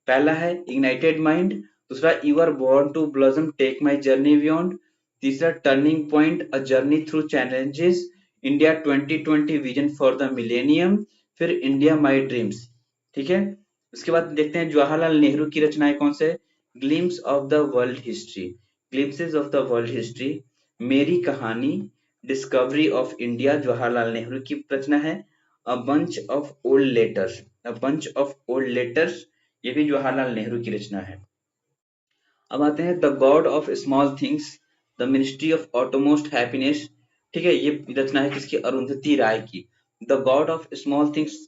पहला है इग्नाइटेड माइंड, दूसरा you are born to blossom, take my journey beyond, तीसरा turning point, a journey through challenges, India 2020 vision for the millennium, फिर इंडिया माई ड्रीम्स। ठीक है, उसके बाद देखते हैं जवाहरलाल नेहरू की रचनाएं कौन से? Glimpse of the world history, glimpses of the world history, मेरी कहानी, discovery of India, Jawaharlal Nehru की रचना है। A bunch of old letters, a bunch of old letters, ये भी जवाहरलाल नेहरू की रचना है। अब आते हैं the god of small things, the ministry of outermost happiness. ठीक है, ये रचना है किसकी? अरुंधति राय की। The god of small things,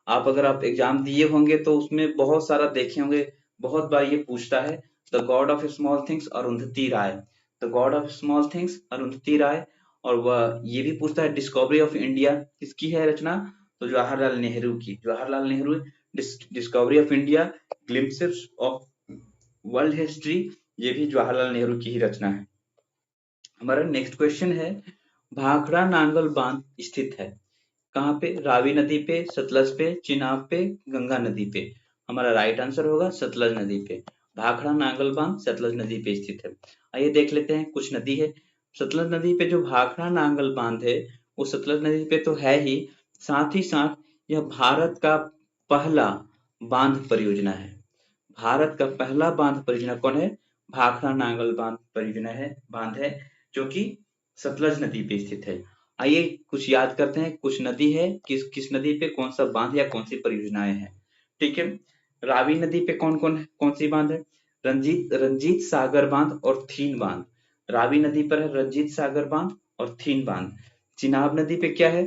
अगर आप एग्जाम दिए होंगे तो उसमें बहुत सारा देखे होंगे, बहुत बार ये पूछता है। The god of small things, Arundhati Roy. The god of small things, Arundhati Roy. और वह ये भी पूछता है डिस्कवरी ऑफ इंडिया किसकी है रचना? तो Jawaharlal Nehru discovery of India, glimpses of world history, ये भी जवाहरलाल नेहरू की ही रचना है। हमारा नेक्स्ट क्वेश्चन है, भाखड़ा नांगल बांध स्थित है कहाँ पे? रावी नदी पे, सतलज पे, चिनाब पे, गंगा नदी पे। हमारा राइट आंसर होगा सतलज नदी पे। भाखड़ा नांगल बांध सतलज नदी पे स्थित है। आइए देख लेते हैं कुछ नदी है। सतलज नदी पे जो भाखड़ा नांगल बांध है वो सतलज नदी पे तो है ही साथ यह भारत का पहला बांध परियोजना है। भारत का पहला बांध परियोजना कौन है? भाखड़ा नांगल बांध परियोजना है, बांध है जो कि सतलज नदी पे स्थित है। आइए कुछ याद करते हैं, कुछ नदी है, किस किस नदी पे कौन सा बांध या कौन सी परियोजनाएं हैं। ठीक है, रावी नदी पे कौन सी बांध है? रंजीत सागर बांध और थीन बांध। रावी नदी पर है रंजीत सागर बांध और थीन बांध। चिनाब नदी पे क्या है?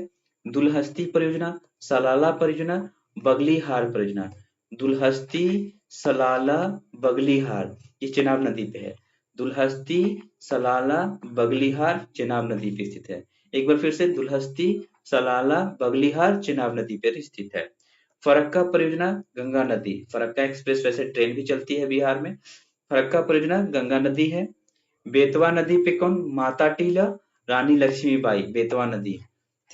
दुलहस्ती परियोजना, सलाला परियोजना, बगलीहार परियोजना। दुलहस्ती, सलाला, बगलीहार, ये चिनाब नदी पे है। दुलहस्ती, सलाला, बगलीहार चिनाब नदी पे स्थित है। एक बार फिर से, दुलहस्ती, सलाला, बगलीहार चिनाब नदी पर स्थित है। फरक्का परियोजना गंगा नदी, फरक्का एक्सप्रेस वैसे ट्रेन भी चलती है बिहार में। फरक्का परियोजना गंगा नदी है। बेतवा नदी पे कौन? माता टीला, रानी लक्ष्मीबाई, बेतवा नदी।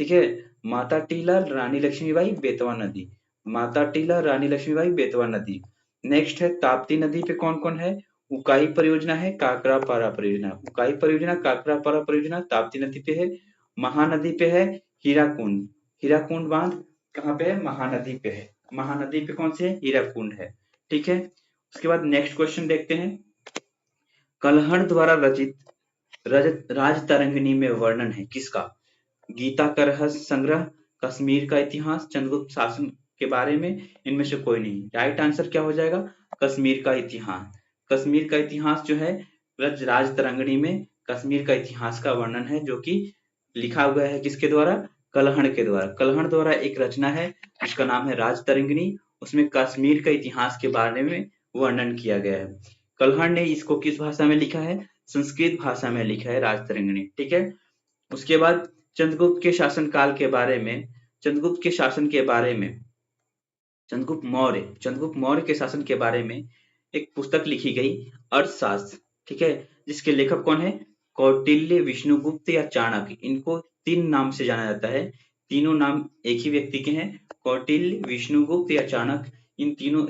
ठीक है, माता टीला, रानी लक्ष्मीबाई, बेतवा नदी। माता टीला, रानी लक्ष्मीबाई, बेतवा नदी। नेक्स्ट है ताप्ती नदी पे कौन कौन है? उकाई परियोजना है, काकरापारा परियोजना। उकाई परियोजना, काकरापारा परियोजना ताप्ती नदी पे है। महानदी पे है हीराकुंड। हीराकुंड बांध कहाँ पे है? महानदी पे है। महानदी पे कौन से है? हीराकुंड है। ठीक है, उसके बाद नेक्स्ट क्वेश्चन देखते हैं। कलहड़ द्वारा रचित राजतरंगिणी में वर्णन है किसका? गीता का रहस्य संग्रह, कश्मीर का इतिहास, चंद्रगुप्त शासन के बारे में, इनमें से कोई नहीं। राइट आंसर क्या हो जाएगा? कश्मीर का इतिहास। कश्मीर का इतिहास जो है राजतरंगिणी में कश्मीर का इतिहास का वर्णन है, जो कि लिखा हुआ है किसके द्वारा? कलहड़ के द्वारा। कलहड़ द्वारा एक रचना है जिसका नाम है राजतरंगिणी, उसमें कश्मीर के इतिहास के बारे में वर्णन किया गया है। कलहड़ ने इसको किस भाषा में लिखा है? संस्कृत भाषा में लिखा है राजतरंगिणी। ठीक है, उसके बाद चंद्रगुप्त के शासनकाल के बारे में, चंद्रगुप्त के शासन के बारे में, चंद्रगुप्त मौर्य के शासन के बारे में एक पुस्तक लिखी गई, अर्थशास्त्र। ठीक है, जिसके लेखक कौन है? कौटिल्य, विष्णुगुप्त या चाणक्य। इनको तीन नाम से जाना जाता है, तीनों नाम एक ही व्यक्ति के हैं, कौटिल्य, विष्णुगुप्त या चाणक्य। इन तीनों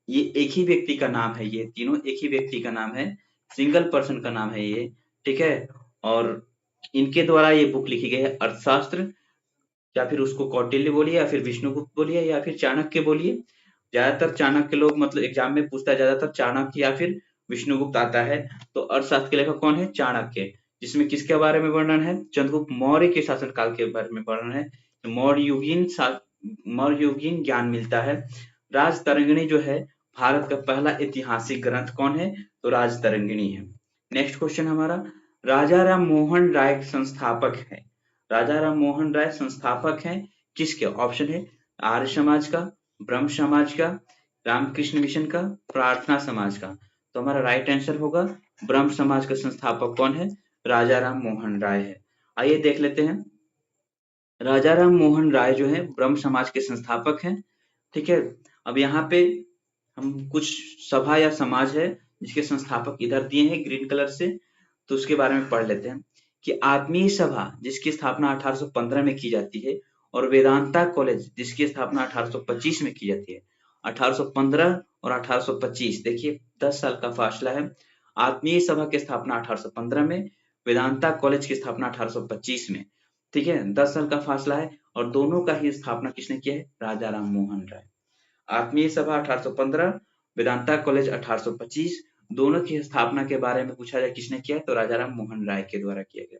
ये एक ही व्यक्ति का नाम है, ये तीनों एक ही व्यक्ति का नाम है, सिंगल पर्सन का नाम है ये। ठीक है, और इनके द्वारा ये बुक लिखी गई है अर्थशास्त्र, या फिर उसको कौटिल्य बोलिए या फिर विष्णुगुप्त बोलिए या फिर चाणक्य बोलिए। ज्यादातर चाणक्य लोग मतलब एग्जाम में पूछता है, ज्यादातर चाणक्य या फिर विष्णुगुप्त आता है। तो अर्थशास्त्र के लेखक कौन है? चाणक्य। जिसमें किसके बारे में वर्णन है? चंद्रगुप्त मौर्य के शासनकाल के बारे में वर्णन है। तो मौर्य युगीन ज्ञान मिलता है। राजतरंगिणी जो है भारत का पहला ऐतिहासिक ग्रंथ कौन है? तो राजतरंगिणी है। नेक्स्ट क्वेश्चन हमारा, राजा राम मोहन राय संस्थापक है। राजा राम मोहन राय संस्थापक हैं किसके? ऑप्शन है आर्य समाज का, ब्रह्म समाज का, रामकृष्ण मिशन का, प्रार्थना समाज का। तो हमारा राइट आंसर होगा ब्रह्म समाज का संस्थापक कौन है? राजा राम मोहन राय है। आइए देख लेते हैं, राजा राम मोहन राय जो है ब्रह्म समाज के संस्थापक हैं। ठीक है, अब यहाँ पे हम कुछ सभा या समाज है जिसके संस्थापक इधर दिए हैं ग्रीन कलर से, तो उसके बारे में पढ़ लेते हैं कि आत्मीय सभा जिसकी स्थापना 1815 में की जाती है, और वेदांता कॉलेज जिसकी स्थापना 1825 में की जाती है। 1815 और 1825, देखिए 10 साल का फासला है। आत्मीय सभा की स्थापना 1815 में, वेदांता कॉलेज की स्थापना 1825 में। ठीक है, 10 साल का फासला है, और दोनों का ही स्थापना किसने किया है? राजा राम मोहन राय। आत्मीय सभा 1815, वेदांता कॉलेज 1825, दोनों की स्थापना के बारे में पूछा जाए किसने किया है, तो राजा राम मोहन राय के द्वारा किया गया।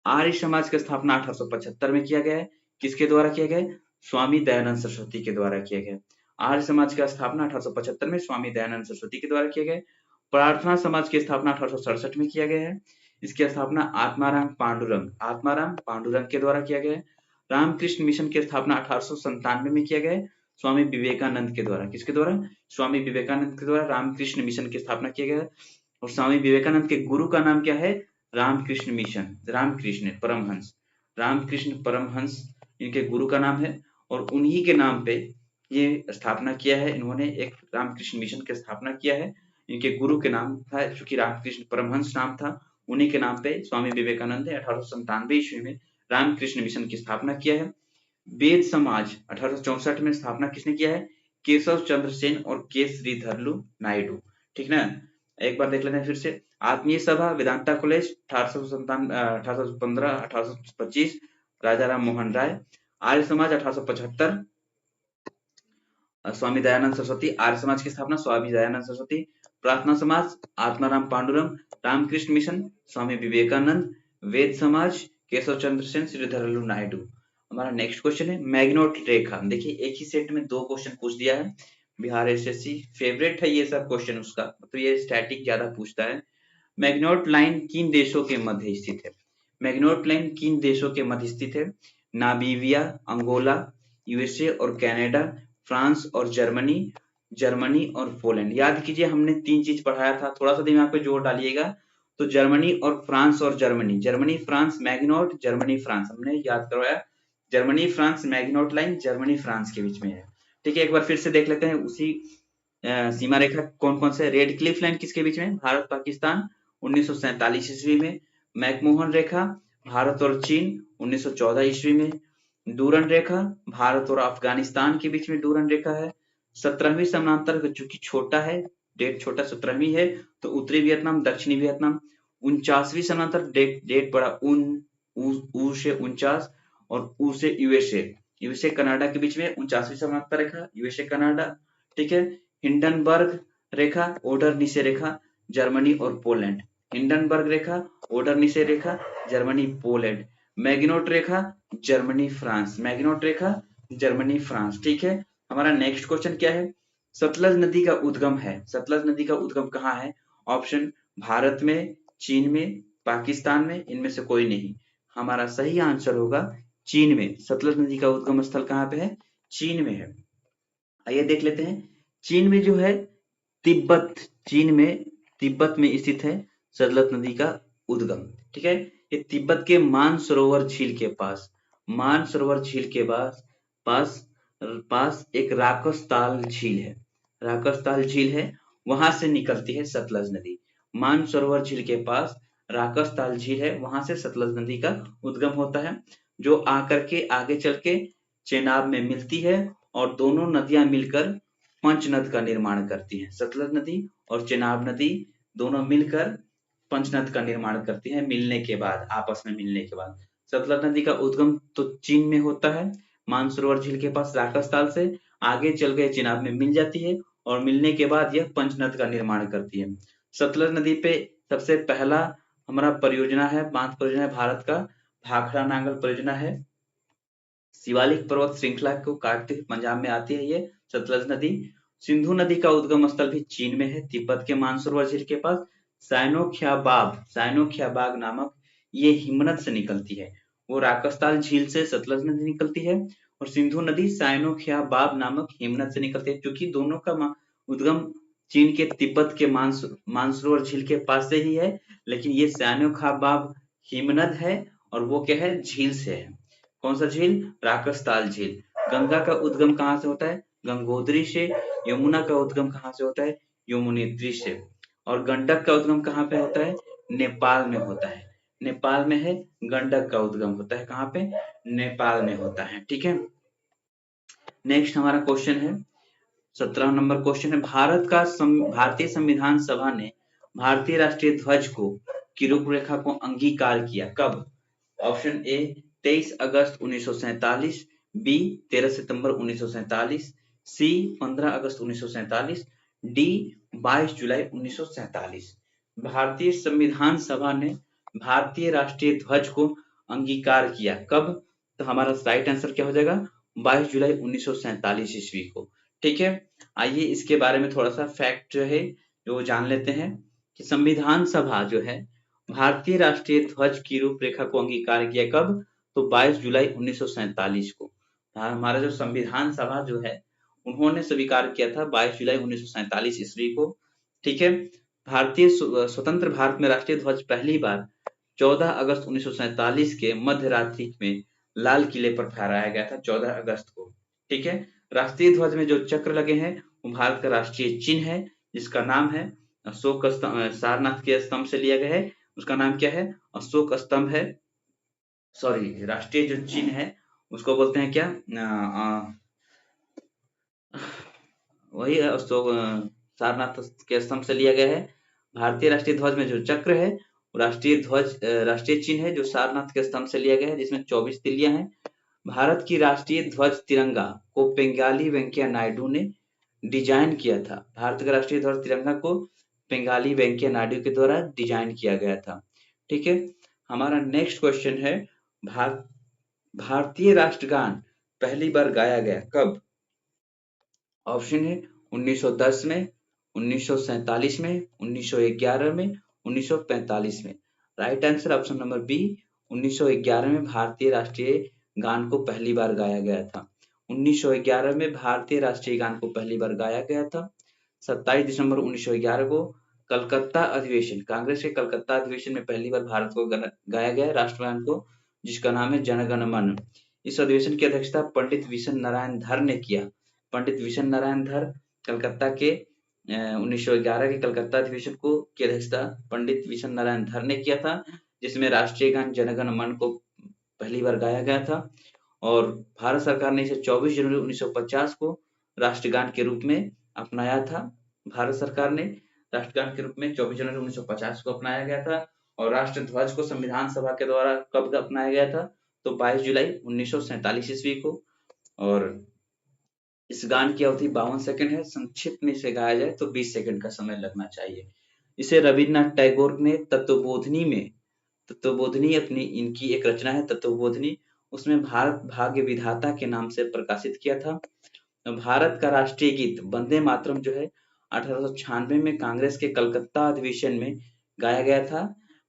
आर्य समाज की स्थापना 1875 में किया गया है, किसके द्वारा किया गया है? स्वामी दयानंद सरस्वती के द्वारा किया गया। आर्य समाज की स्थापना 1875 में स्वामी दयानंद सरस्वती के द्वारा किया गया। प्रार्थना समाज की स्थापना 1867 में किया गया है, इसकी स्थापना आत्माराम पांडुरंग के द्वारा किया गया है। रामकृष्ण मिशन की स्थापना 1897 में किया गया है, स्वामी विवेकानंद के द्वारा। किसके द्वारा? स्वामी विवेकानंद के द्वारा रामकृष्ण मिशन की स्थापना किया गया है। और स्वामी विवेकानंद के गुरु का नाम क्या है? रामकृष्ण मिशन, रामकृष्ण परमहंस इनके गुरु का नाम है, और उन्हीं के नाम पे ये स्थापना किया है। इन्होंने एक रामकृष्ण मिशन की स्थापना किया है। इनके गुरु के नाम था, चूंकि रामकृष्ण परमहंस नाम था, उन्हीं के नाम पे स्वामी विवेकानंद ने 1897 ईस्वी में रामकृष्ण मिशन की स्थापना किया है। वेद समाज 1864 में स्थापना किसने किया है? केशव चंद्र सेन और के श्रीधरलू नायडू। ठीक ना, एक बार देख लेते हैं फिर से। आत्मीय सभा वेदांता कॉलेज 1815 1825 राजा राम मोहन राय। आर्य समाज 1875 स्वामी दयानंद सरस्वती। आर्य समाज की स्थापना स्वामी दयानंद सरस्वती। प्रार्थना समाज आत्माराम पांडुरंग। रामकृष्ण मिशन स्वामी विवेकानंद। वेद समाज केशव चंद्र सेन श्रीधरलू नायडू। हमारा नेक्स्ट क्वेश्चन है मैग्नोट रेखा। देखिए एक ही सेट में 2 क्वेश्चन पूछ दिया है। बिहार एसएससी फेवरेट है ये सब क्वेश्चन उसका, तो ये स्टैटिक ज्यादा पूछता है। मैग्नोट लाइन किन देशों के मध्य स्थित है? मैग्नोट लाइन किन देशों के मध्य स्थित है? नामीबिया, अंगोला, यूएसए और कनाडा, फ्रांस और जर्मनी, जर्मनी और पोलैंड। याद कीजिए हमने 3 चीज पढ़ाया था, थोड़ा सा दिमाग पे जोर डालिएगा। तो जर्मनी और फ्रांस और Germany, Germany France Maginot, Germany France हमने याद करवाया। Germany France Maginot line Germany France के बीच में है। ठीक है, एक बार फिर से देख लेते हैं उसी सीमा रेखा कौन कौन से। रेड क्लिफ लाइन किसके बीच में? भारत पाकिस्तान 1947 ईस्वी में। मैकमोहन रेखा भारत और चीन 1914 ईस्वी में। डूरन रेखा भारत और अफगानिस्तान के बीच में डूरन रेखा है। 17वीं समांतर चूंकि छोटा है, डेट छोटा 17वीं है, तो उत्तरी वियतनाम दक्षिणी वियतनाम। 49वीं समांतर डेट बड़ा ऊ से 49 और ऊ से यूएसए, यूएसए कनाडा के बीच में 49वीं समांतर रेखा यूएसए कनाडा। ठीक है, हिंडनबर्ग रेखा ओडर नीचे रेखा जर्मनी और पोलैंड। हिंडनबर्ग रेखा ओडर नीचे रेखा जर्मनी पोलैंड। मैग्नोट रेखा जर्मनी फ्रांस, मैग्नोट रेखा जर्मनी फ्रांस। ठीक है, हमारा नेक्स्ट क्वेश्चन क्या है? सतलज नदी का उद्गम है, सतलज नदी का उद्गम कहाँ है? ऑप्शन भारत में, चीन में, पाकिस्तान में, इनमें से कोई नहीं। हमारा सही आंसर होगा चीन में। सतलज नदी का उद्गम स्थल कहाँ पे है? चीन में है। आइए देख लेते हैं। चीन में जो है तिब्बत, चीन में तिब्बत में स्थित है सतलज नदी का उद्गम। ठीक है, ये तिब्बत के मानसरोवर झील के पास, मानसरोवर झील के पास पास एक राकसताल झील है, राकसताल झील है, वहां से निकलती है सतलज नदी। मानसरोवर झील के पास राकसताल झील है, वहां से सतलज नदी का उद्गम होता है, जो आकर के आगे चल के चेनाब में मिलती है और दोनों नदियां मिलकर पंचनद का निर्माण करती हैं। सतलज नदी और चेनाब नदी दोनों मिलकर पंचनद का निर्माण करती हैं मिलने के बाद, आपस में मिलने के बाद। सतलज नदी का उद्गम तो चीन में होता है, मानसरोवर झील के पास राकसताल से, आगे चल गए चेनाब में मिल जाती है और मिलने के बाद यह पंचनद का निर्माण करती है। सतलज नदी पे सबसे पहला हमारा परियोजना है, बांध परियोजना है भारत का, भाखड़ा नांगल परियोजना है। शिवालिक पर्वत श्रृंखला को काटते हुए पंजाब में आती है ये सतलज नदी। सिंधु नदी का उद्गम स्थल भी चीन में है, तिब्बत के मानसरोवर झील के पास। साइनोख्याबाग नामक ये हिमनद से निकलती है, वो राकसताल झील से सतलज नदी निकलती है, और सिंधु नदी साइनोख्याबाब नामक हिमनद से निकलती है। क्योंकि दोनों का उद्गम चीन के तिब्बत के मानसरोवर झील के पास से ही है, लेकिन ये साइनोख्याबाब हिमनद है और वो क्या है? झील से है। कौन सा झील? राकसताल झील। गंगा का उद्गम कहाँ से होता है? गंगोत्री से। यमुना का उद्गम कहाँ से होता है? यमुनेत्री से। और गंडक का उद्गम कहाँ पे होता है? नेपाल में होता है, नेपाल में है गंडक का उद्गम होता है। कहाँ पे? नेपाल में होता है। ठीक है, नेक्स्ट हमारा क्वेश्चन है 17 नंबर क्वेश्चन है। भारतीय संविधान सभा ने भारतीय राष्ट्रीय ध्वज को की रूपरेखा को अंगीकार किया कब? ऑप्शन ए 23 अगस्त 1947, बी 13 सितंबर 1947, सी 15 अगस्त 1947, डी 22 जुलाई 1947। भारतीय संविधान सभा ने भारतीय राष्ट्रीय ध्वज को अंगीकार किया कब? तो हमारा राइट आंसर क्या हो जाएगा? 22 जुलाई 1947 ईस्वी को। ठीक है, आइए इसके बारे में थोड़ा सा फैक्ट जो है जो जान लेते हैं कि संविधान सभा जो है भारतीय राष्ट्रीय ध्वज की रूपरेखा को अंगीकार किया कब? तो 22 जुलाई 1947 को। हमारा जो संविधान सभा जो है उन्होंने स्वीकार किया था 22 जुलाई 1947 ईस्वी को। ठीक है, भारतीय स्वतंत्र भारत में राष्ट्रीय ध्वज पहली बार 14 अगस्त 1947 के मध्य रात्रि में लाल किले पर फहराया गया था 14 अगस्त को। ठीक है। राष्ट्रीय ध्वज में जो चक्र लगे हैं वो भारत का राष्ट्रीय चिन्ह है, जिसका नाम है अशोक स्तंभ। सारनाथ के स्तंभ से लिया गया है, उसका नाम क्या है? अशोक स्तंभ है। सॉरी, राष्ट्रीय जो चिन्ह है उसको बोलते हैं क्या? वही अशोक सारनाथ के स्तंभ से लिया गया है। भारतीय राष्ट्रीय ध्वज में जो चक्र है वो राष्ट्रीय ध्वज राष्ट्रीय चिन्ह है जो सारनाथ के स्तंभ से लिया गया है, जिसमें 24 तिल्लियां हैं। भारत की राष्ट्रीय ध्वज तिरंगा को बेंगाली वेंकैया नायडू ने डिजाइन किया था। भारत का राष्ट्रीय ध्वज तिरंगा को बेंगाली वेंकैया नायडू के द्वारा डिजाइन किया गया था। ठीक है। हमारा नेक्स्ट क्वेश्चन है, भारतीय राष्ट्रगान पहली बार गाया गया कब? ऑप्शन है 1910 में, 1947 में, 1911 में, 1945 में। Right answer option number B, 1911 में भारतीय राष्ट्रीय गान को पहली बार गाया गया था। 1911 में भारतीय राष्ट्रीय गान को पहली बार गाया गया था। 27 दिसंबर 1911 को कलकत्ता अधिवेशन, कांग्रेस के कलकत्ता अधिवेशन में पहली बार भारत को गाया गया राष्ट्रगान को, जिसका नाम है जन गण मन। इस अधिवेशन की अध्यक्षता पंडित विशन नारायण धर ने किया। पंडित विशन नारायण धर कलकत्ता के 1911 के कलकत्ता अधिवेशन को की अध्यक्षता पंडित विशन नारायण धर ने किया था, जिसमें राष्ट्रीय गान जन गण मन को पहली बार गाया गया था। और भारत सरकार ने इसे 24 जनवरी 1950 को राष्ट्रगान के रूप में अपनाया था। भारत सरकार ने राष्ट्रगान के रूप में 24 जनवरी 1950 को अपनाया गया था। और राष्ट्र ध्वज को संविधान सभा के द्वारा कब अपनाया गया था? तो 22 जुलाई 1947 ईस्वी को। और इस गान की अवधि 52 सेकंड है। संक्षिप्त में इसे गाया जाए तो 20 सेकंड का समय लगना चाहिए। इसे रविन्द्रनाथ टैगोर ने तत्वबोधिनी में, तत्वबोधिनी अपनी इनकी एक रचना है तत्वबोधिनी, उसमें भारत भाग्य विधाता के नाम से प्रकाशित किया था। भारत का राष्ट्रीय गीत वंदे मातरम जो है 1896 में कांग्रेस के कलकत्ता अधिवेशन में गाया गया था।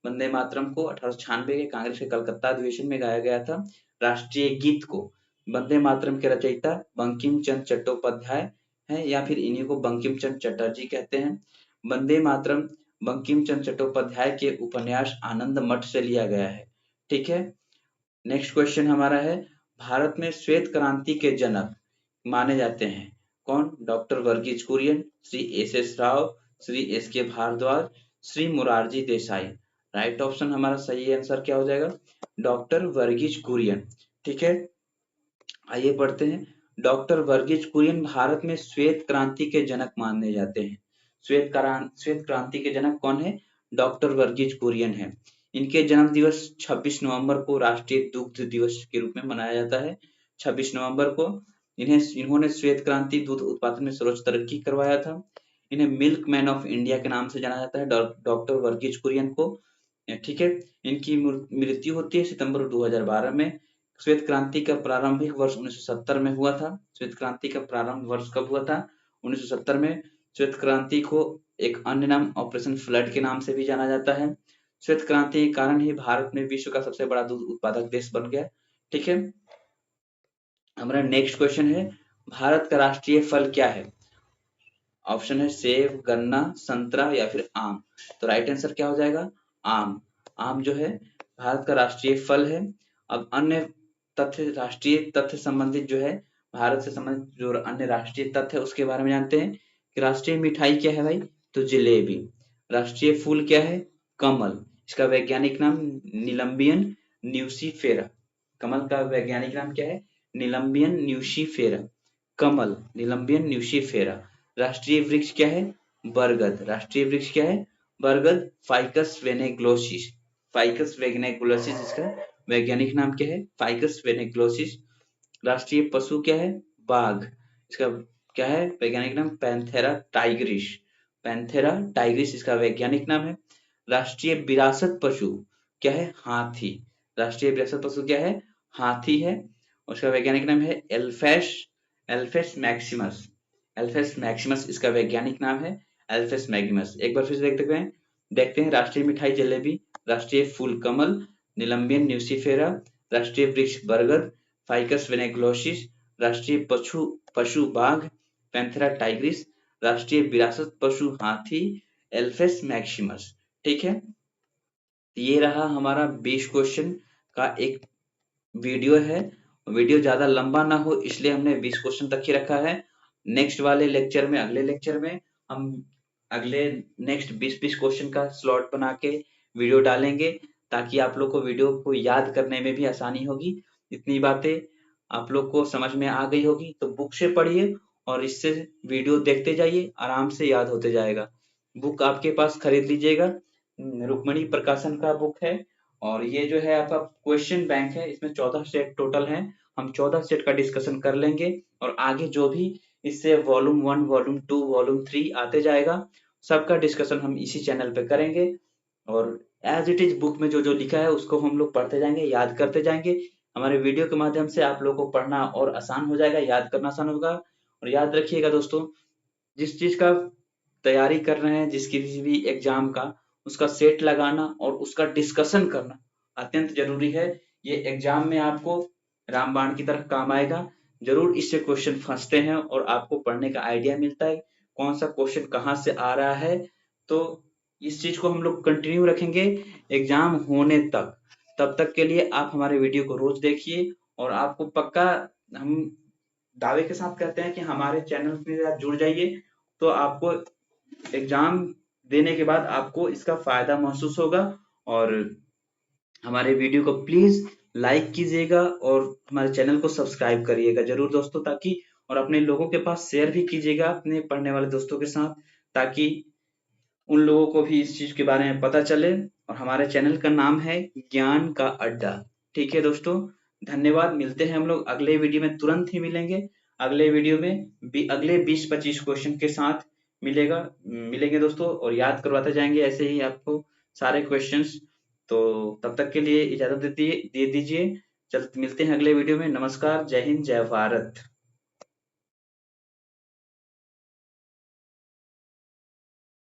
वंदे मातरम को 1896 के कांग्रेस के कलकत्ता अधिवेशन में गाया गया था। राष्ट्रीय गीत को वंदे मातरम के रचयिता बंकिम चंद्र चट्टोपाध्याय है, या फिर इन्हीं को बंकिम चंद्र चटर्जी कहते हैं। वंदे मातरम बंकिम चंद्र चट्टोपाध्याय के उपन्यास आनंद मठ से लिया गया है। ठीक है। नेक्स्ट क्वेश्चन हमारा है, भारत में श्वेत क्रांति के जनक माने जाते हैं कौन? Doctor Varghese Kurien, Shri S Rao, Shri S K. Bhardwaj, Shri Morarji Desai. Right option हमारा सही आंसर क्या हो जाएगा? डॉक्टर वर्गीज कुरियन। ठीक है। आइए पढ़ते हैं। डॉक्टर वर्गीज कुरियन भारत में श्वेत क्रांति के जनक माने जाते हैं। श्वेत क्रांति के जनक कौन है? डॉक्टर वर्गीज कुरियन है। इनके जन्म दिवस 26 नवंबर को राष्ट्रीय दुग्ध दिवस के रूप में मनाया जाता है। 26 नवंबर को इन्होंने श्वेत क्रांति दूध उत्पादन में सर्वोच्च तरक्की करवाया था। इन्हें मिल्क मैन ऑफ इंडिया के नाम से जाना जाता है, डॉक्टर वर्गीज कुरियन को। ठीक है। इनकी मृत्यु होती है सितंबर 2012 में। श्वेत क्रांति का प्रारंभिक वर्ष 1970 में हुआ था। श्वेत क्रांति का प्रारंभ वर्ष कब हुआ था? 1970 में। श्वेत क्रांति को एक अन्य नाम ऑपरेशन फ्लड के नाम से भी जाना जाता है। श्वेत क्रांति के कारण ही भारत में विश्व का सबसे बड़ा दूध उत्पादक देश बन गया। ठीक है। हमारा नेक्स्ट क्वेश्चन है, भारत का राष्ट्रीय फल क्या है? ऑप्शन है सेब, गन्ना, संतरा या फिर आम। तो राइट आंसर क्या हो जाएगा? आम। आम जो है भारत का राष्ट्रीय फल है। अब अन्य तथ्य, राष्ट्रीय तथ्य संबंधित जो है, भारत से संबंधित जो अन्य राष्ट्रीय तथ्य है उसके बारे में जानते हैं कि राष्ट्रीय मिठाई क्या है भाई? तो जिलेबी। राष्ट्रीय फूल क्या है? कमल। इसका वैज्ञानिक नाम नीलम्बियन न्यूसीफेरा। कमल का वैज्ञानिक नाम क्या है? नीलम्बियन न्यूसीफेरा। कमल, नीलम्बियन न्यूसीफेरा। राष्ट्रीय वृक्ष क्या है? बरगद। राष्ट्रीय वृक्ष क्या है? बरगद। फाइकस वेनेग्लोसिस। फाइकस वेनेग्लोसिस इसका वैज्ञानिक नाम क्या है? फाइकस वेनेग्लोसिस। राष्ट्रीय पशु क्या है? बाघ। इसका क्या है वैज्ञानिक नाम? Panthera Tigris. पैंथेरा टाइग्रिस इसका वैज्ञानिक नाम है। राष्ट्रीय विरासत पशु क्या है? हाथी। राष्ट्रीय विरासत पशु क्या है? हाथी है। उसका वैज्ञानिक नाम है एल्फेस मैक्सिमस। एल्फेस मैक्सिमस इसका वैज्ञानिक नाम है। एल्फेस मैक्सिमस। एक बार फिर से देखते हैं। राष्ट्रीय मिठाई जलेबी, राष्ट्रीय फूल कमल, नीलम्बियन न्यूसीफेरा, राष्ट्रीय वृक्ष बरगद, फाइकस वेनेग्लोसिस, राष्ट्रीय पशु बाघ, पैंथेरा टाइग्रिस, राष्ट्रीय विरासत पशु हाथी, एल्फेस मैक्सिमस। ठीक है। ये रहा हमारा 20 क्वेश्चन का एक वीडियो है, वीडियो ज्यादा लंबा ना हो इसलिए हमने 20 क्वेश्चन तक ही रखा है। नेक्स्ट वाले लेक्चर में, अगले लेक्चर में हम अगले नेक्स्ट 20-20 क्वेश्चन का स्लॉट बना के वीडियो डालेंगे, ताकि आप लोग को वीडियो को याद करने में भी आसानी होगी। इतनी बातें आप लोग को समझ में आ गई होगी तो बुक से पढ़िए और इससे वीडियो देखते जाइए, आराम से याद होते जाएगा। बुक आपके पास खरीद लीजिएगा, रुक्मणी प्रकाशन का बुक है। और ये जो है आपका क्वेश्चन बैंक है, इसमें 14 सेट टोटल है। हम 14 सेट का डिस्कशन कर लेंगे और आगे जो भी इससे वॉल्यूम 1, वॉल्यूम 2, वॉल्यूम 3 आते जाएगा, सबका डिस्कशन हम इसी चैनल पे करेंगे। और एज इट इज बुक में जो जो लिखा है उसको हम लोग पढ़ते जाएंगे, याद करते जाएंगे। हमारे वीडियो के माध्यम से आप लोगों को पढ़ना और आसान हो जाएगा, याद करना आसान होगा। और याद रखिएगा दोस्तों, जिस चीज का तैयारी कर रहे हैं, जिस किसी भी एग्जाम का, उसका सेट लगाना और उसका डिस्कशन करना अत्यंत जरूरी है। ये एग्जाम में आपको रामबाण की तरह काम आएगा। जरूर इससे क्वेश्चन फंसते हैं और आपको पढ़ने का आइडिया मिलता है कौन सा क्वेश्चन कहाँ से आ रहा है। तो इस चीज को हम लोग कंटिन्यू रखेंगे एग्जाम होने तक। तब तक के लिए आप हमारे वीडियो को रोज देखिए और आपको पक्का, हम दावे के साथ कहते हैं कि हमारे चैनल में आप जुड़ जाइए तो आपको एग्जाम देने के बाद आपको इसका फायदा महसूस होगा। और हमारे वीडियो को प्लीज लाइक कीजिएगा और हमारे चैनल को सब्सक्राइब करिएगा जरूर दोस्तों, ताकि और अपने लोगों के पास शेयर भी कीजिएगा अपने पढ़ने वाले दोस्तों के साथ, ताकि उन लोगों को भी इस चीज के बारे में पता चले। और हमारे चैनल का नाम है ज्ञान का अड्डा। ठीक है दोस्तों, धन्यवाद। मिलते हैं हम लोग अगले वीडियो में, तुरंत ही मिलेंगे। अगले वीडियो में अगले 20-25 क्वेश्चन के साथ मिलेंगे दोस्तों, और याद करवाते जाएंगे ऐसे ही आपको सारे क्वेश्चंस। तो तब तक के लिए इजाजत दे दीजिए। चल मिलते हैं अगले वीडियो में। नमस्कार, जय हिंद, जय भारत।